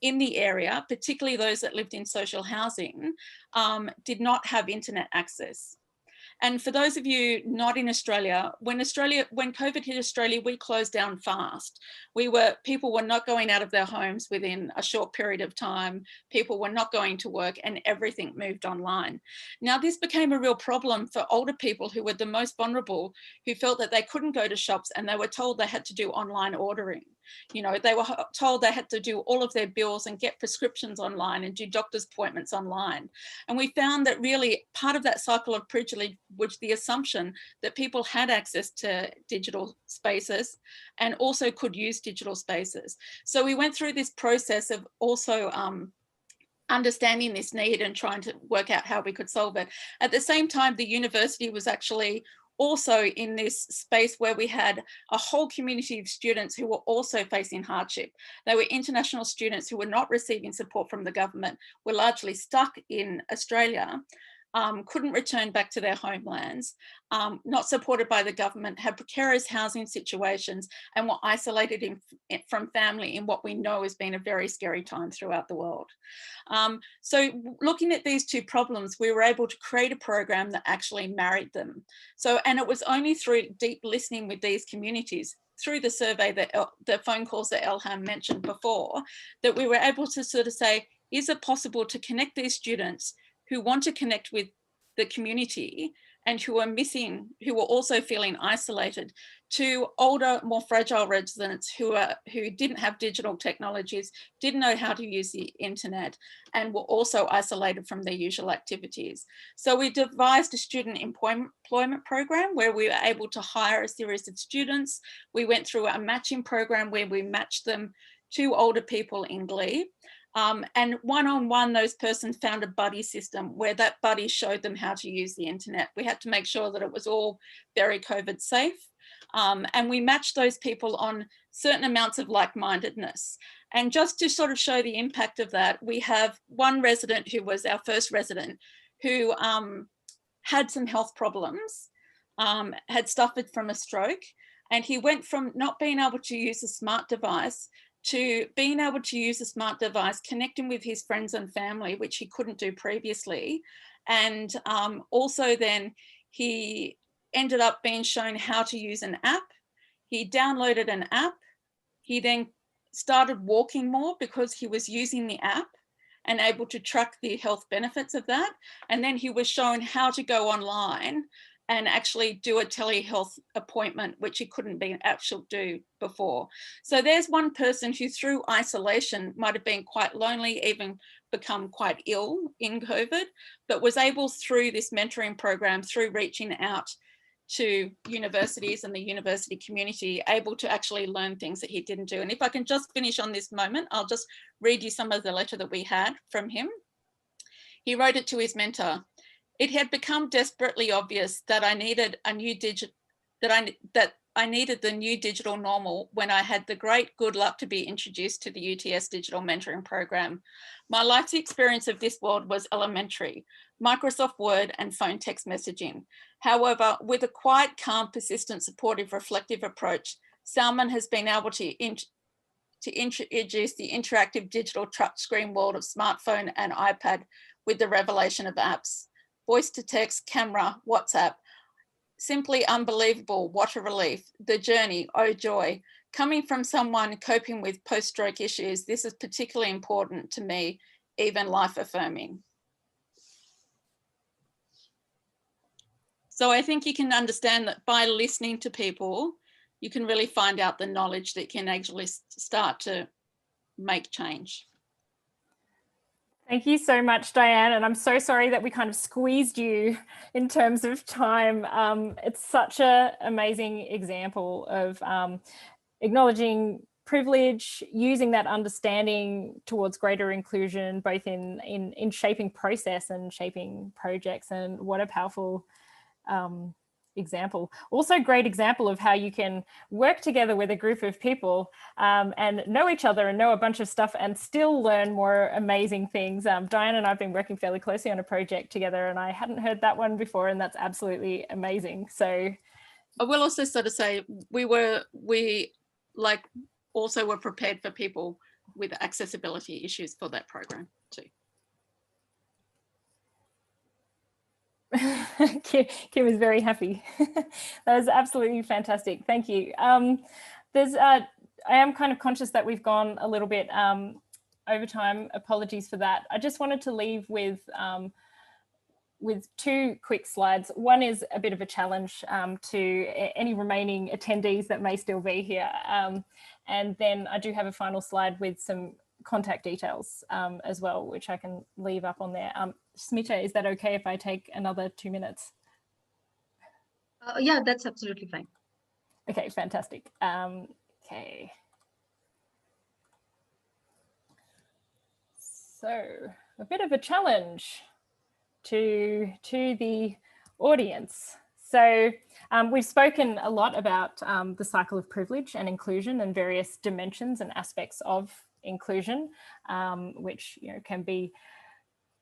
in the area, particularly those that lived in social housing, did not have internet access. And for those of you not in Australia, when COVID hit Australia, we closed down fast. People were not going out of their homes within a short period of time. People were not going to work and everything moved online. Now, this became a real problem for older people who were the most vulnerable, who felt that they couldn't go to shops and they were told they had to do online ordering. They were told they had to do all of their bills and get prescriptions online and do doctor's appointments online. And we found that really part of that cycle of privilege was the assumption that people had access to digital spaces and also could use digital spaces. So we went through this process of also understanding this need and trying to work out how we could solve it. At the same time, the university was actually also in this space where we had a whole community of students who were also facing hardship. They were international students who were not receiving support from the government, were largely stuck in Australia, couldn't return back to their homelands, not supported by the government, had precarious housing situations, and were isolated from family in what we know has been a very scary time throughout the world. So looking at these two problems, we were able to create a program that actually married them. And it was only through deep listening with these communities, through the survey, the phone calls that Elham mentioned before, that we were able to sort of say, is it possible to connect these students who want to connect with the community and who were also feeling isolated, to older, more fragile residents who didn't have digital technologies, didn't know how to use the internet, and were also isolated from their usual activities. So we devised a student employment program where we were able to hire a series of students. We went through a matching program where we matched them to older people in Glebe. And one-on-one, those persons found a buddy system where that buddy showed them how to use the internet. We had to make sure that it was all very COVID safe. And we matched those people on certain amounts of like-mindedness. And just to sort of show the impact of that, we have one resident who was our first resident who had some health problems, had suffered from a stroke, and he went from not being able to use a smart device to being able to use a smart device, connecting with his friends and family, which he couldn't do previously. And also then he ended up being shown how to use an app. He downloaded an app. He then started walking more because he was using the app and able to track the health benefits of that. And then he was shown how to go online and actually do a telehealth appointment, which he couldn't be actually do before. So there's one person who through isolation might have been quite lonely, even become quite ill in COVID, but was able through this mentoring program, through reaching out to universities and the university community, able to actually learn things that he didn't do. And if I can just finish on this moment, I'll just read you some of the letter that we had from him. He wrote it to his mentor. It had become desperately obvious that I needed a new I needed the new digital normal when I had the great good luck to be introduced to the UTS digital mentoring program. My life's experience of this world was elementary, Microsoft Word and phone text messaging. However, with a quiet, calm, persistent, supportive, reflective approach, Salman has been able to introduce the interactive digital touchscreen world of smartphone and iPad with the revelation of apps. Voice to text, camera, WhatsApp. Simply unbelievable, what a relief. The journey, oh joy. Coming from someone coping with post-stroke issues, this is particularly important to me, even life-affirming. So I think you can understand that by listening to people, you can really find out the knowledge that can actually start to make change. Thank you so much, Diane. And I'm so sorry that we kind of squeezed you in terms of time. It's such an amazing example of acknowledging privilege, using that understanding towards greater inclusion, both in shaping process and shaping projects. And what a powerful example. Also great example of how you can work together with a group of people and know each other and know a bunch of stuff and still learn more amazing things. Diane and I've been working fairly closely on a project together, and I hadn't heard that one before, and that's absolutely amazing. So I will also sort of say we also were prepared for people with accessibility issues for that program too. Kim is very happy. That was absolutely fantastic. Thank you. I am kind of conscious that we've gone a little bit over time. Apologies for that. I just wanted to leave with two quick slides. One is a bit of a challenge to any remaining attendees that may still be here. And then I do have a final slide with some contact details as well, which I can leave up on there. Smita, is that okay if I take another 2 minutes? Yeah, that's absolutely fine. Okay, fantastic. Okay. So a bit of a challenge to the audience. So we've spoken a lot about the cycle of privilege and inclusion and various dimensions and aspects of inclusion, which can be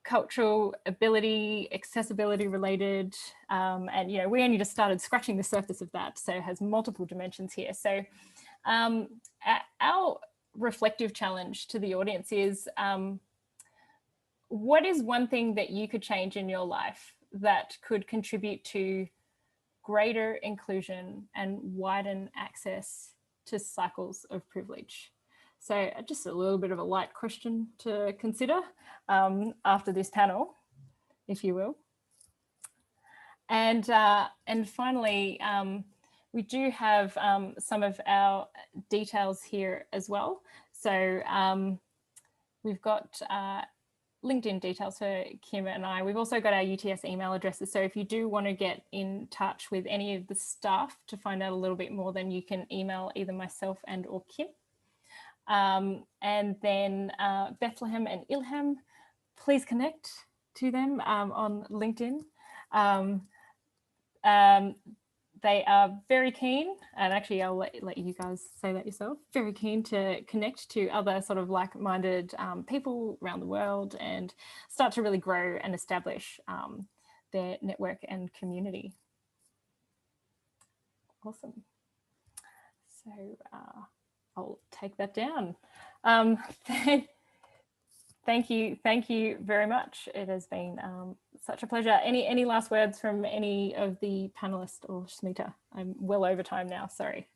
cultural, ability, accessibility related, and we only just started scratching the surface of that, so it has multiple dimensions here. So our reflective challenge to the audience is, what is one thing that you could change in your life that could contribute to greater inclusion and widen access to cycles of privilege? So just a little bit of a light question to consider after this panel, if you will. And finally, we do have some of our details here as well. So we've got LinkedIn details for Kim and I. We've also got our UTS email addresses. So if you do want to get in touch with any of the staff to find out a little bit more, then you can email either myself and or Kim. And then Bethlehem and Ilham, please connect to them on LinkedIn. They are very keen, and actually I'll let you guys say that yourself, very keen to connect to other sort of like-minded people around the world and start to really grow and establish their network and community. Awesome. So I'll take that down. Thank you very much. It has been such a pleasure. Any last words from any of the panelists or Smita? I'm well over time now, sorry.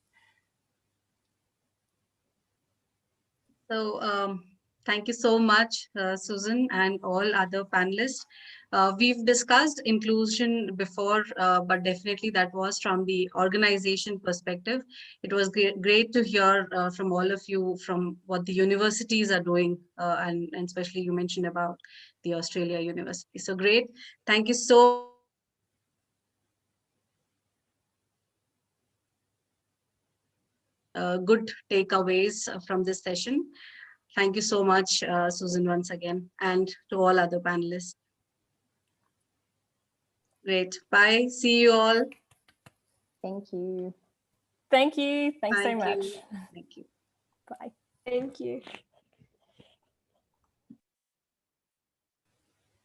So thank you so much, Susan, and all other panelists. We've discussed inclusion before, but definitely that was from the organization perspective. It was great to hear from all of you from what the universities are doing, and especially you mentioned about the Australia University. So great. Thank you so good takeaways from this session. Thank you so much, Susan, once again, and to all other panelists. Great. Bye. See you all. Thank you. Thank you. Thanks so Thank much. you. Thank you. Bye. Thank you.